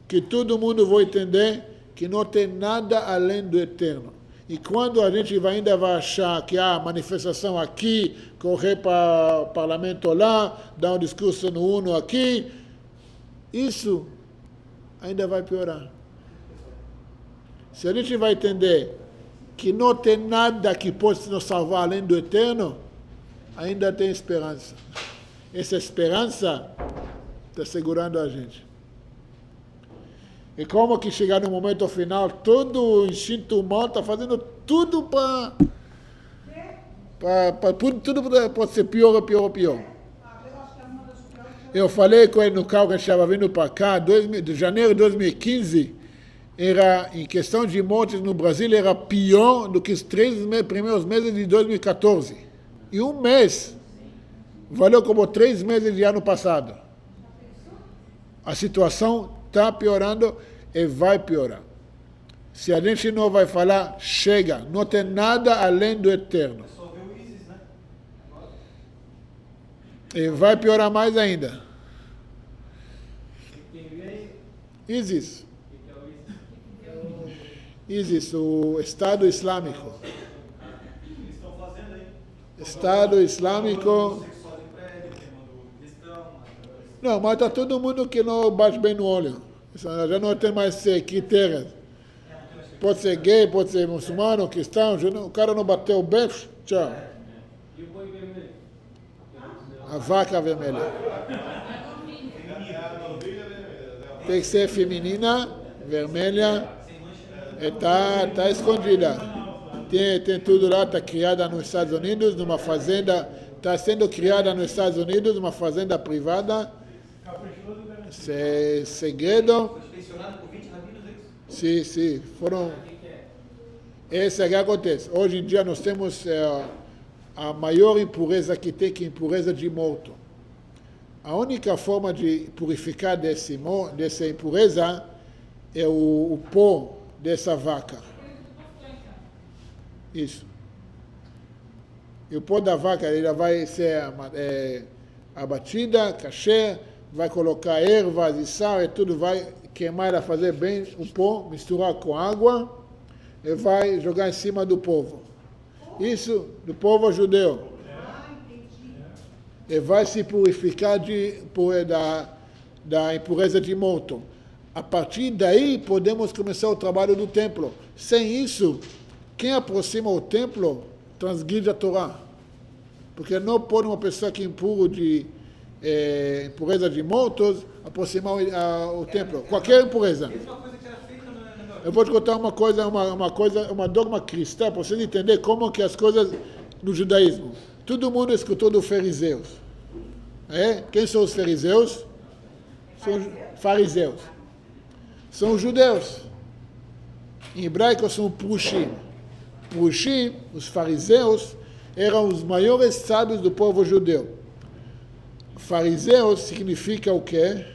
A: que todo mundo vai entender que não tem nada além do eterno. E quando a gente ainda vai achar que há manifestação aqui, correr para o parlamento lá, dar um discurso no UNO aqui, isso ainda vai piorar. Se a gente vai entender que não tem nada que possa nos salvar além do eterno, ainda tem esperança. Essa esperança está segurando a gente. E como que chegar no momento final, todo o instinto humano está fazendo tudo para pode ser pior. Eu falei com ele no carro que a gente estava vindo para cá, de janeiro de 2015, era, em questão de mortes no Brasil, era pior do que os 3 primeiros meses de 2014. E um mês valeu como 3 meses de ano passado. A situação está piorando e vai piorar. Se a gente não vai falar, chega, não tem nada além do eterno.
G: É só ver o ISIS, né?
A: E vai piorar mais ainda. ISIS. ISIS, o Estado Islâmico.
G: Eles estão fazendo aí.
A: Estado Islâmico. Não, mas está todo mundo que não bate bem no olho. Já não tem mais critérios. Pode ser gay, pode ser muçulmano, cristão. O cara não bateu bem, tchau.
F: E o boi vermelho?
A: A vaca vermelha. Tem que ser feminina, vermelha. Está escondida. Tem tudo lá, está criada nos Estados Unidos, numa fazenda. Está sendo criada nos Estados Unidos, numa fazenda privada. É segredo.
G: Foi inspecionado por 20 rabinos, é isso?
A: Sim, foram. Esse é o que acontece. Hoje em dia nós temos a maior impureza que tem, que é a impureza de morto. A única forma de purificar dessa impureza é o pó dessa vaca. Isso. E o pó da vaca ela vai ser abatida, cachê, vai colocar ervas e sal e tudo, vai queimar ela, fazer bem o pó, misturar com água e vai jogar em cima do povo. Isso, do povo judeu. E vai se purificar da impureza de morto. A partir daí podemos começar o trabalho do templo. Sem isso, quem aproxima o templo transgride a Torá. Porque não pode uma pessoa que é impuro de impureza de mortos aproximar o templo. Qualquer impureza. Eu vou te contar uma dogma cristã, para vocês entenderem como que as coisas no judaísmo. Todo mundo escutou dos fariseus. Quem são os fariseus? São fariseus. São os judeus. Em hebraico são Prushim. Prushim, os fariseus, eram os maiores sábios do povo judeu. Fariseus significa o quê?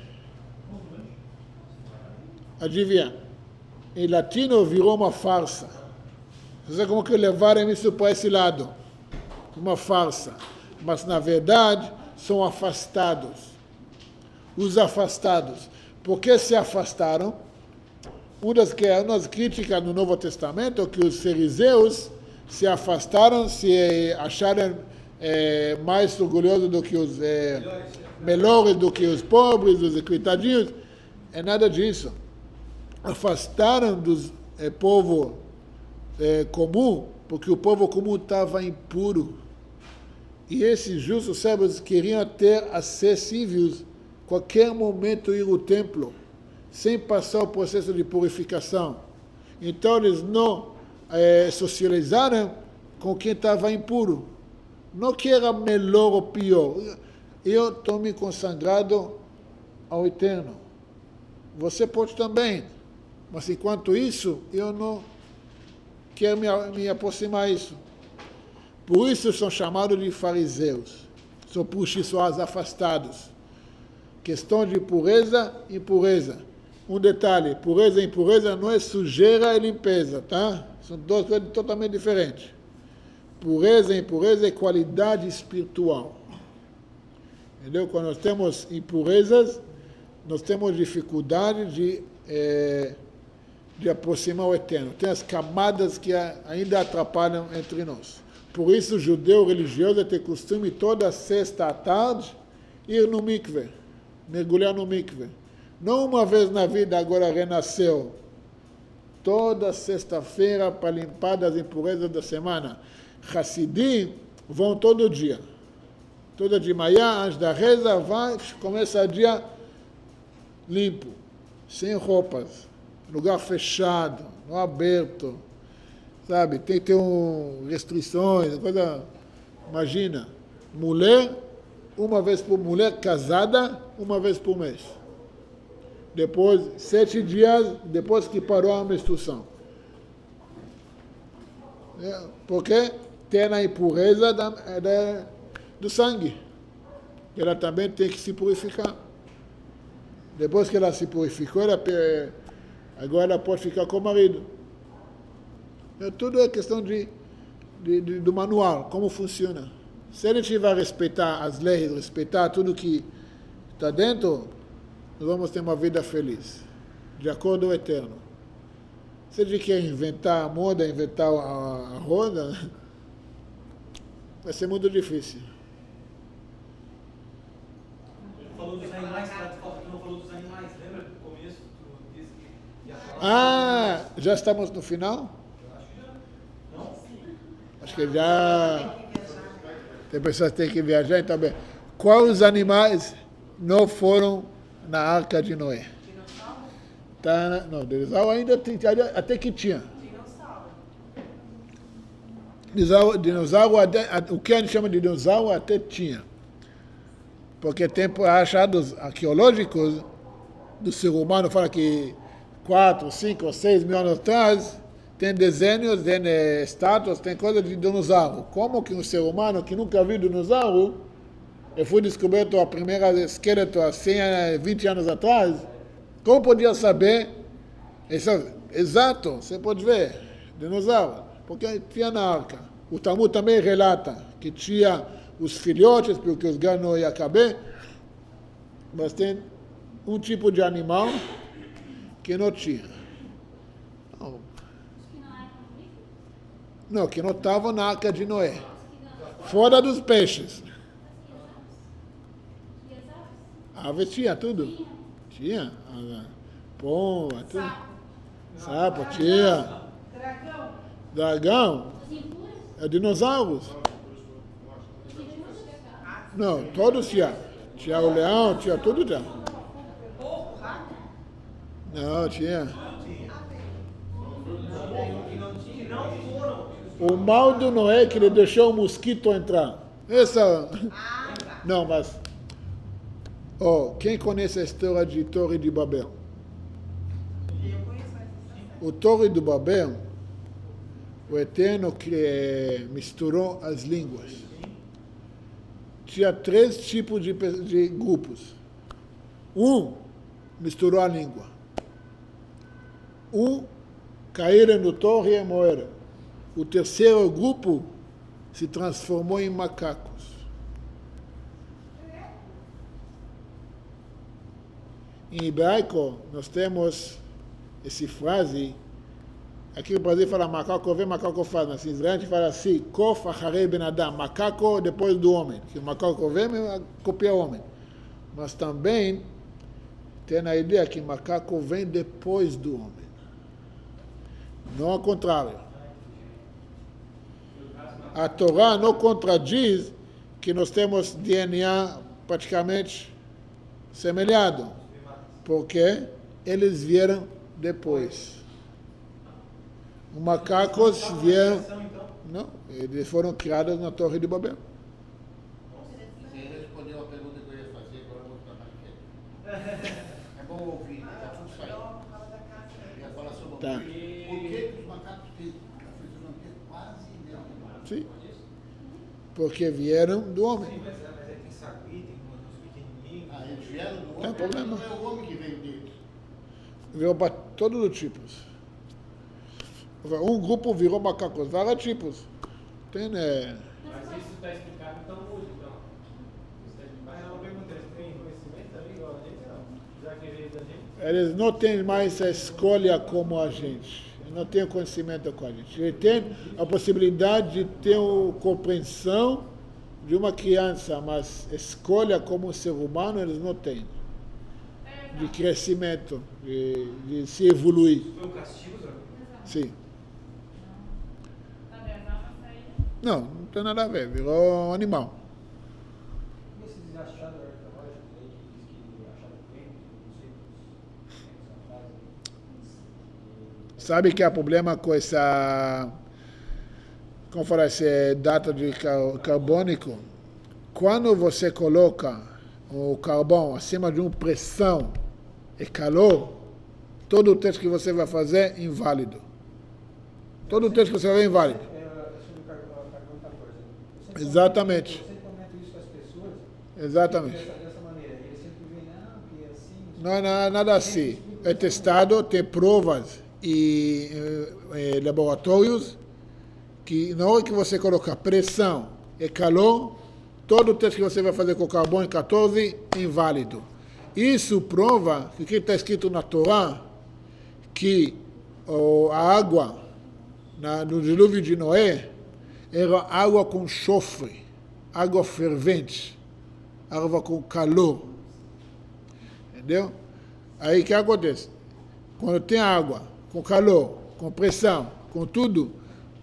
A: Adivinha? Em latino virou uma farsa. Você sabe como que levaram isso para esse lado? Uma farsa. Mas, na verdade, são afastados. os afastados. Por que se afastaram? Uma das críticas no Novo Testamento é que os fariseus se afastaram, se acharam mais orgulhosos do que os melhores do que os pobres, os coitadinhos. É nada disso. Afastaram do povo comum, porque o povo comum estava impuro. E esses justos servos queriam ter acessíveis, qualquer momento ir ao templo, sem passar o processo de purificação. Então eles não socializaram com quem estava impuro. Não que era melhor ou pior. Eu estou me consagrado ao Eterno. Você pode também. Mas enquanto isso, eu não quero me aproximar disso. Por isso são chamados de fariseus. São puxiçoás afastados. Questão de pureza e impureza. Um detalhe, pureza e impureza não é sujeira e limpeza, tá? São duas coisas totalmente diferentes. Pureza e impureza é qualidade espiritual. Entendeu? Quando nós temos impurezas, nós temos dificuldade de aproximar o Eterno. Tem as camadas que ainda atrapalham entre nós. Por isso, o judeu religioso tem costume toda sexta à tarde ir no mikve, mergulhar no mikve. Não uma vez na vida, agora renasceu. Toda sexta-feira para limpar das impurezas da semana. Hassidim vão todo dia. Toda de manhã, antes da reza, vai, começa o dia limpo, sem roupas, lugar fechado, não aberto. Sabe, tem que ter restrições, coisa. Imagina, mulher, mulher casada, uma vez por mês. Depois, 7 dias, depois que parou a menstruação. Porque tem a impureza do sangue. Ela também tem que se purificar. Depois que ela se purificou, agora ela pode ficar com o marido. Tudo é questão do manual, como funciona. Se a gente vai respeitar as leis, respeitar tudo que está dentro, nós vamos ter uma vida feliz, de acordo com o Eterno. Se a gente quer inventar a moda, inventar a roda, vai ser muito difícil.
G: Ele falou dos animais, tu não falou dos animais, lembra do começo? Tu disse que ia falar.
A: Já estamos no final?
G: Não?
A: Acho que já. Tem pessoas que têm que viajar, então bem. Quais os animais não foram na Arca de Noé? Dinossauro? Não, dinossauro ainda tem, até que tinha. Dinossauro, o que a gente chama de dinossauro até tinha. Porque tem achados arqueológicos do ser humano, fala que 4, 5 ou 6 mil anos atrás, tem desenhos, tem estátuas, tem coisa de dinossauro. Como que um ser humano que nunca viu dinossauro, e foi descoberto a primeira esqueleto há 20 anos atrás, como podia saber? Exato, você pode ver, dinossauro, porque tinha na arca. O Talmud também relata que tinha os filhotes, porque os grandes não iam caber, mas tem um tipo de animal que não tinha. Não, que não estava na Arca de Noé. Fora dos peixes. Aves tinha tudo. Tinha. Pomba, tudo. Sapo, tinha. Dragão. É dinossauros. Não, todos tinha. Tinha o leão, tinha tudo já. Não, tinha. O mal do Noé é que ele deixou o mosquito entrar. Não, mas... quem conhece a história de Torre de Babel? O Torre de Babel, o Eterno misturou as línguas. Tinha 3 tipos de grupos. Misturou a língua. Caíram no torre e morreram. O terceiro grupo se transformou em macacos. Em hebraico, nós temos essa frase, aqui no Brasil fala macaco vem, macaco faz, mas em Israel a gente fala assim, kof acharei ben adam, macaco depois do homem, que o macaco vem copia o homem. Mas também tem a ideia que macaco vem depois do homem, não ao contrário. A Torá não contradiz que nós temos DNA praticamente semelhado, porque eles vieram depois. Os macacos vieram... Não, eles foram criados na Torre de Babel.
E: Você respondeu a pergunta que eu ia fazer, agora eu vou ficar mais quieto. É bom ouvir, tá tudo saindo. Eu ia falar sobre
A: Tá.
E: por que os macacos têm a fisionomia quase idêntica?
A: Sim. Porque vieram do homem.
G: Sim, mas aí tem sagui, tem uns pequenininhos.
E: Ah, eles vieram do homem,
A: Não tem problema.
E: não é o homem que veio deles.
A: Virou para todos os tipos. Um grupo virou macacos, vários tipos. Tem, né?
F: Mas isso está explicado no Talmud, então. Isso está
G: Mas
F: explicado.
G: eu perguntei, eles têm conhecimento também igual a gente, não? Já que veio da gente?
A: Eles não têm mais a escolha como a gente. Eles não têm o conhecimento com a gente. Eles têm a possibilidade de ter a compreensão de uma criança, mas escolha como ser humano eles não têm. De crescimento, de se evoluir.
G: Foi um castigo, Zé?
A: Sim.
I: Sabe, as almas saíram.
A: Não tem nada a ver, virou um animal.
G: E esses achados arqueológicos aí que diz que acharam tempo, não sei quantos anos atrás.
A: Sabe que há problema com essa, como falar, essa data de carbônico? Quando você coloca o carvão acima de uma pressão e calor, todo o teste que você vai fazer é inválido. Todo o teste que você vai fazer é inválido.
G: Sobre o carbono 14.
A: Exatamente.
G: Eu sempre comento isso com as pessoas.
A: Exatamente.
G: Dessa maneira. E eles sempre veem, que é assim.
A: Não é nada assim. É testado, tem provas e laboratórios que na hora que você coloca pressão e calor, todo o teste que você vai fazer com carbono 14 é inválido. Isso prova que está escrito na Torá que a água no dilúvio de Noé era água com chofre, água fervente, água com calor. Entendeu? Aí o que acontece? Quando tem água, com calor, com pressão, com tudo,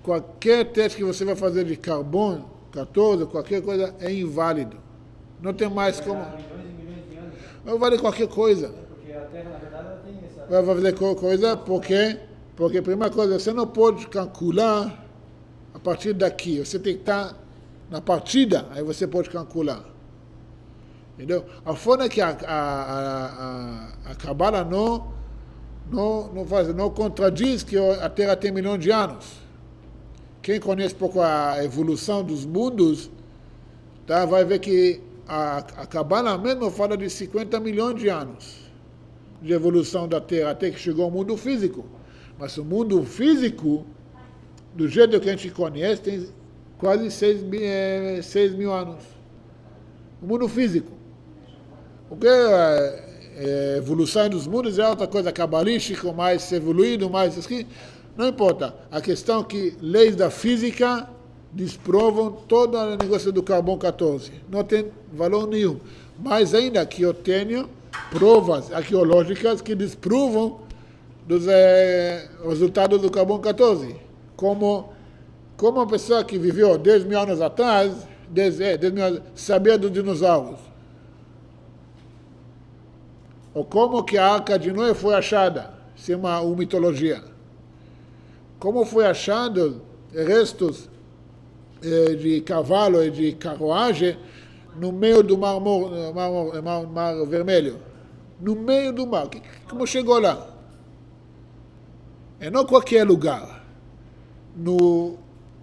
A: qualquer teste que você vai fazer de carbono 14, qualquer coisa é inválido. Não tem mais como...
G: Milhões e milhões de anos.
A: Vai valer qualquer coisa.
G: Porque a Terra, na verdade, ela tem essa.
A: Vai fazer qualquer coisa porque primeira coisa, você não pode calcular a partir daqui. Você tem que estar na partida, aí você pode calcular. Entendeu? A forma que a Kabbalah não contradiz que a Terra tem milhões de anos. Quem conhece pouco a evolução dos mundos, tá, vai ver que a Kabbalah mesmo fala de 50 milhões de anos de evolução da Terra, até que chegou ao mundo físico. Mas o mundo físico, do jeito que a gente conhece, tem quase 6 mil anos. O mundo físico. Porque a evolução dos mundos é outra coisa cabalística, mais evoluído, mais assim. Não importa. A questão é que leis da física desprovam todo o negócio do carbono 14. Não tem valor nenhum. Mais ainda que eu tenho provas arqueológicas que desprovam dos resultados do carbono 14. Como uma pessoa que viveu 10 mil anos atrás, 10 mil anos, sabia dos dinossauros. Ou como que a Arca de Noé foi achada. Isso é uma mitologia. Como foi achado restos de cavalo e de carruagem no meio do mar Vermelho. No meio do mar. Como chegou lá? É não qualquer lugar. No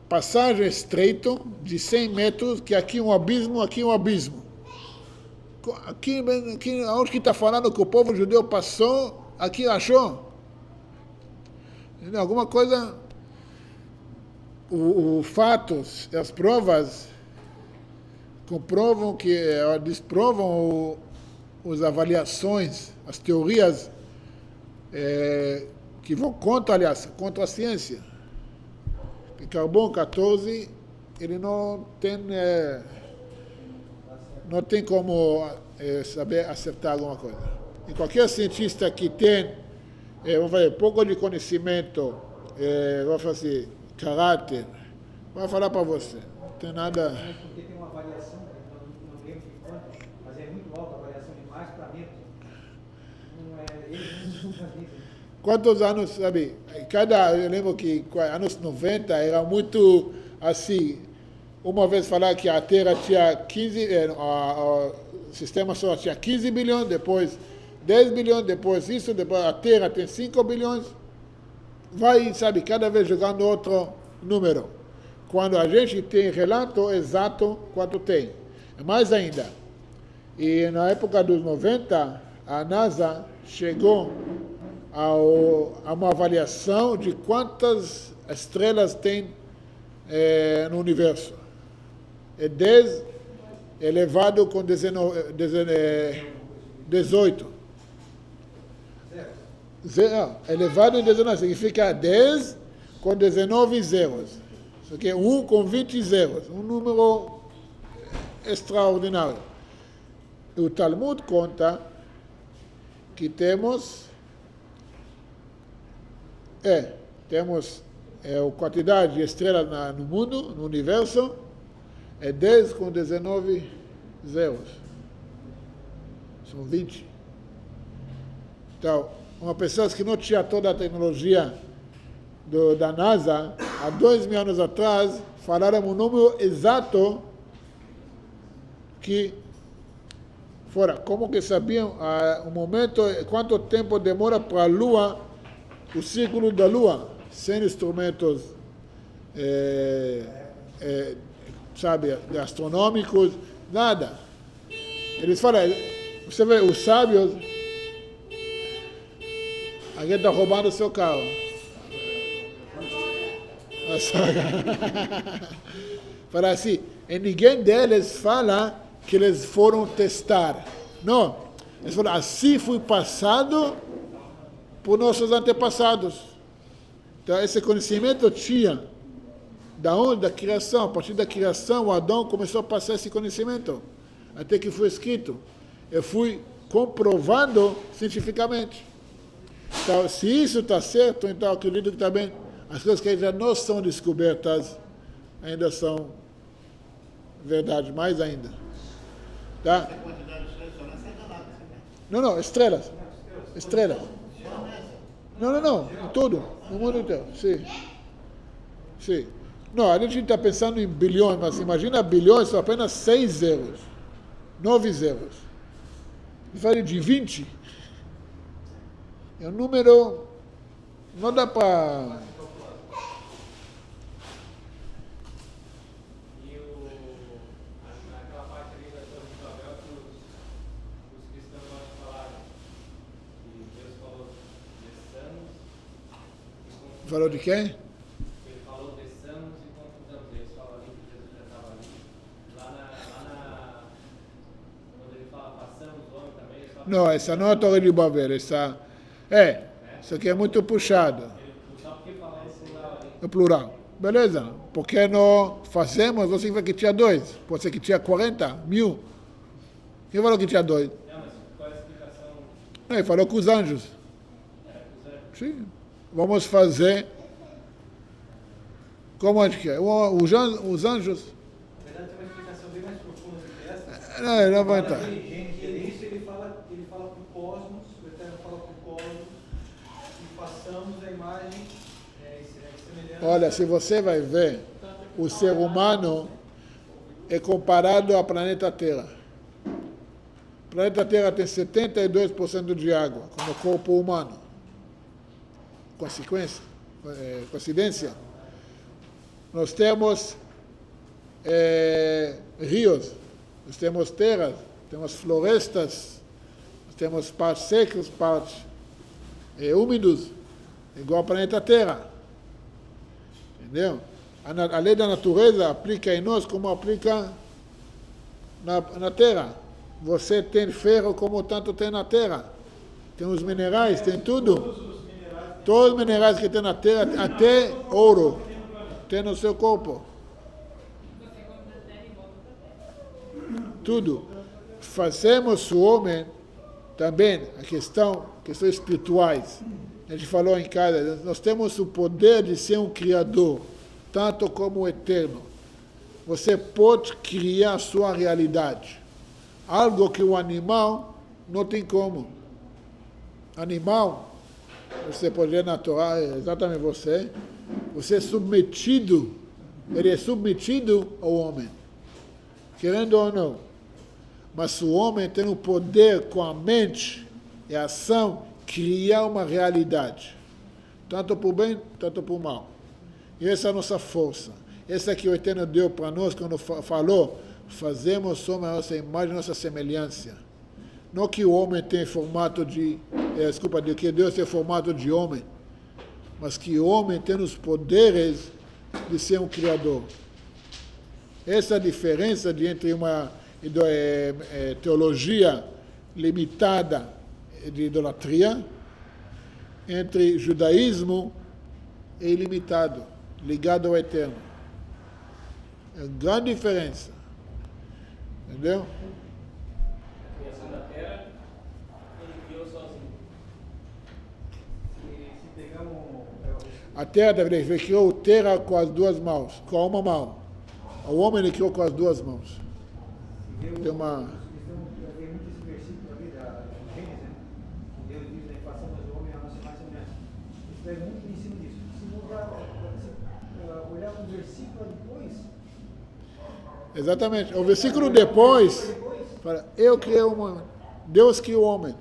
A: passagem estreito de 100 metros, que aqui um abismo, aqui um abismo. Aqui onde que está falando que o povo judeu passou, aqui achou. Alguma coisa, os fatos, as provas comprovam que desprovam as avaliações, as teorias que vão contra, aliás, contra a ciência. O carbono 14, ele não tem como saber acertar alguma coisa. E qualquer cientista que tem, vamos fazer, pouco de conhecimento, vamos falar assim, caráter, vai falar para você. Não tem nada...
J: Porque tem uma avaliação, não lembro de quanto, mas é muito alta a avaliação de mais para dentro. Eles não dizem.
A: Quantos anos, sabe? Eu lembro que anos 90 era muito assim. Uma vez falar que a Terra tinha 15, o sistema solar tinha 15 bilhões, depois 10 bilhões, depois isso, depois a Terra tem 5 bilhões. Vai, sabe, cada vez jogando outro número. Quando a gente tem relato exato quanto tem. Mais ainda. E na época dos 90, a NASA chegou a uma avaliação de quantas estrelas tem no universo. É 10 elevado com 18. Elevado em 19 significa 10 com 19 zeros. Isso aqui é 1 com 20 zeros. Um número extraordinário. O Talmud conta que temos a quantidade de estrelas no mundo, no universo, é 10 com 19 zeros. São 20. Então, uma pessoa que não tinha toda a tecnologia da NASA, há 2.000 anos atrás, falaram um número exato que fora. Como que sabiam o momento, quanto tempo demora para a Lua, o círculo da Lua, sem instrumentos, sabe, astronômicos, nada. Eles falam, você vê, os sábios, alguém está roubando o seu carro. Fala assim, e ninguém deles fala que eles foram testar. Não, eles falam, assim foi passado por nossos antepassados. Então, esse conhecimento tinha. Da onde? Da criação. A partir da criação, o Adão começou a passar esse conhecimento. Até que foi escrito. Eu fui comprovando cientificamente. Então, se isso está certo, então acredito que também as coisas que ainda não são descobertas ainda são verdade, mais ainda. Tá? Não, estrelas. Estrelas. Não, em tudo, no mundo inteiro, sim. Sim. Não, a gente está pensando em bilhões, mas imagina bilhões, são apenas 6 zeros, 9 zeros. E falei de 20. É um número, não dá para... Falou de quem?
F: Ele falou desçamos e confundamos. Eles falam ali que Jesus já estava ali. Quando ele fala passamos o homem também, ele fala...
A: Não, essa não é a Torre de Babel. Essa isso aqui é muito puxado.
F: Só porque fala no plural ali.
A: No plural. Beleza. Porque não fazemos, você vai que tinha 2. Pode ser que tinha 40, 1000. Quem falou que tinha 2?
F: Não, mas qual é a explicação?
A: Ele falou com os anjos.
F: Com os anjos.
A: Sim. Vamos fazer como a gente quer. Os anjos.
J: Na verdade, tem uma explicação bem mais profunda do que essa.
A: Não vai entrar.
J: Isso ele fala para o cosmos, o Eterno fala para o cosmos, e façamos a imagem semelhante.
A: Olha, se você vai ver, o ser humano é comparado ao planeta Terra. O planeta Terra tem 72% de água, como o corpo humano. Coincidência? Nós temos rios, nós temos terras, temos florestas, nós temos partes secas, partes úmidos, igual ao planeta Terra. Entendeu? A lei da natureza aplica em nós como aplica na Terra. Você tem ferro como tanto tem na terra. Tem os minerais, tem tudo. Todos os minerais que tem na terra, até ouro, tem no seu corpo. Tudo. Fazemos o homem também, a questões espirituais. A gente falou em casa, nós temos o poder de ser um criador, tanto como o eterno. Você pode criar a sua realidade. Algo que o animal não tem como. Animal, você pode ver na Torá, exatamente você é submetido, ele é submetido ao homem, querendo ou não. Mas o homem tem o poder com a mente e a ação criar uma realidade, tanto por bem, tanto por mal. E essa é a nossa força. Essa que o Eterno deu para nós quando falou, fazemos sobre a nossa imagem, a nossa semelhança. Não que o homem tem formato de, que Deus tem formato de homem, mas que o homem tem os poderes de ser um criador. Essa é a diferença entre uma teologia limitada de idolatria, entre judaísmo e ilimitado, ligado ao eterno. É uma grande diferença. Entendeu?
H: A criação da terra, ele criou sozinho.
J: Se pegamos
A: A terra, ele criou a terra com as duas mãos, com uma mão. O homem ele criou com as duas mãos. Tem uma...
J: Eu vi muito esse versículo ali da Gênesis, né? Deus diz, né, façamos o homem a nossa imagem e semelhança. Isso é muito em cima disso. Se olhar o versículo depois...
A: Exatamente. O versículo depois, fala, eu criei o homem. Deus criou o homem.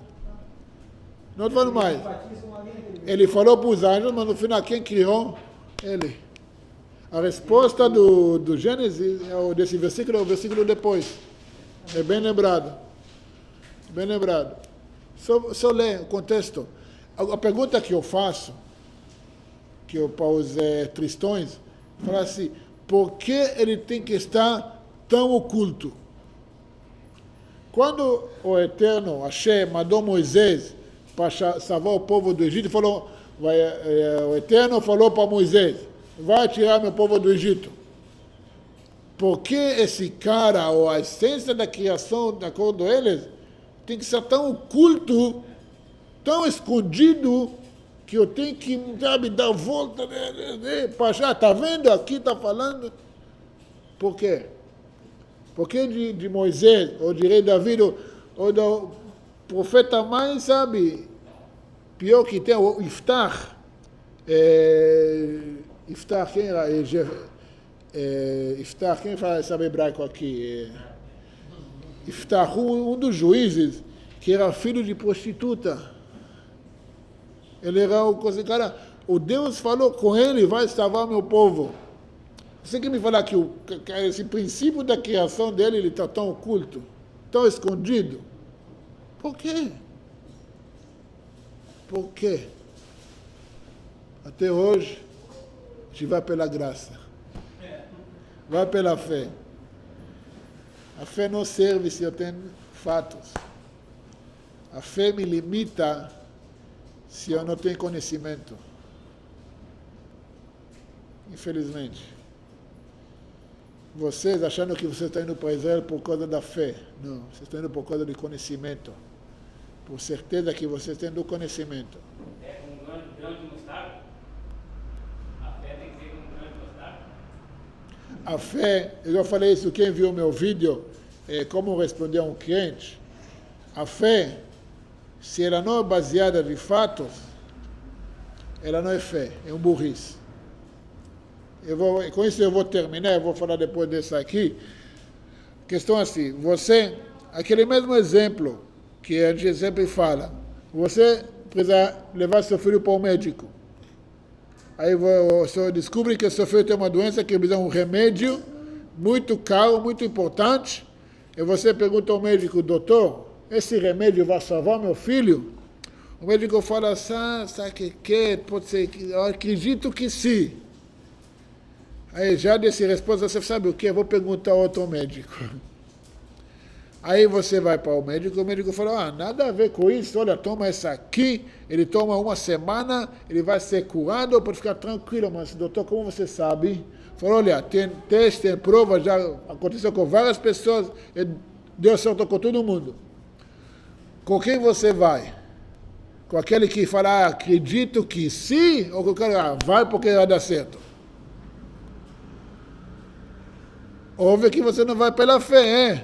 A: Não estou falando mais. Ele falou para os anjos, mas no final quem criou? Ele. A resposta do Gênesis, desse versículo, é o versículo depois. É bem lembrado. Bem lembrado. Só ler o contexto. A pergunta que eu faço, para os cristãos, fala assim, por que ele tem que estar tão oculto? Quando o Eterno, Hashem, mandou Moisés para salvar o povo do Egito, falou, o Eterno falou para Moisés, vai tirar meu povo do Egito. Por que esse cara, ou a essência da criação, de acordo com eles, tem que ser tão oculto, tão escondido, que eu tenho que, sabe, dar volta, para achar, está vendo? Aqui está falando. Por quê? Porque de Moisés, ou de rei Davi, ou do profeta mais, sabe, pior que tem, o Iftar. Iftar, quem era? Iftar, quem sabe hebraico aqui? Iftar, um dos juízes, que era filho de prostituta. Ele era o cara. O Deus falou com ele, vai salvar meu povo. Você que me falar que esse princípio da criação dele, ele está tão oculto, tão escondido. Por quê? Por quê? Até hoje, a gente vai pela graça. Vai pela fé. A fé não serve se eu tenho fatos. A fé me limita se eu não tenho conhecimento. Infelizmente. Vocês achando que vocês estão indo para Israel por causa da fé. Não, vocês estão indo por causa de conhecimento. Por certeza que vocês têm do conhecimento.
H: É com um grão de mostarda? A fé tem que ser com um grão de mostarda?
A: A fé, eu já falei isso, quem viu meu vídeo, como responder a um cliente, a fé, se ela não é baseada de fatos, ela não é fé, é um burrice. Com isso eu vou terminar, eu vou falar depois dessa aqui. Questão assim, você, aquele mesmo exemplo que a gente sempre fala, você precisa levar seu filho para o médico. Aí você descobre que seu filho tem uma doença que precisa de um remédio muito caro, muito importante, e você pergunta ao médico, doutor, esse remédio vai salvar meu filho? O médico fala, sabe que pode ser, eu acredito que sim. Aí já desse resposta, você sabe o que? Eu vou perguntar a outro médico. Aí você vai para o médico fala, nada a ver com isso, olha, toma essa aqui, ele toma 1 semana, ele vai ser curado, pode ficar tranquilo, mas doutor, como você sabe? Falou, olha, tem teste, tem prova, já aconteceu com várias pessoas, deu certo com todo mundo. Com quem você vai? Com aquele que fala, acredito que sim, ou com o cara, vai porque vai dar certo? Óbvio que você não vai pela fé, hein?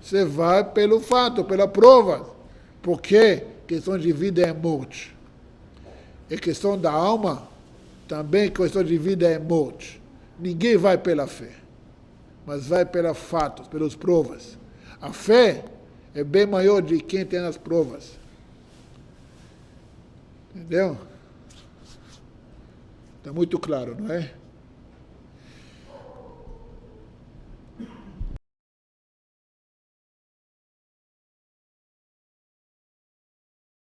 A: Você vai pelo fato, pela prova. Porque questão de vida é morte. E questão da alma, também questão de vida é morte. Ninguém vai pela fé, mas vai pelos fatos, pelas provas. A fé é bem maior de quem tem as provas. Entendeu? Está muito claro, não é?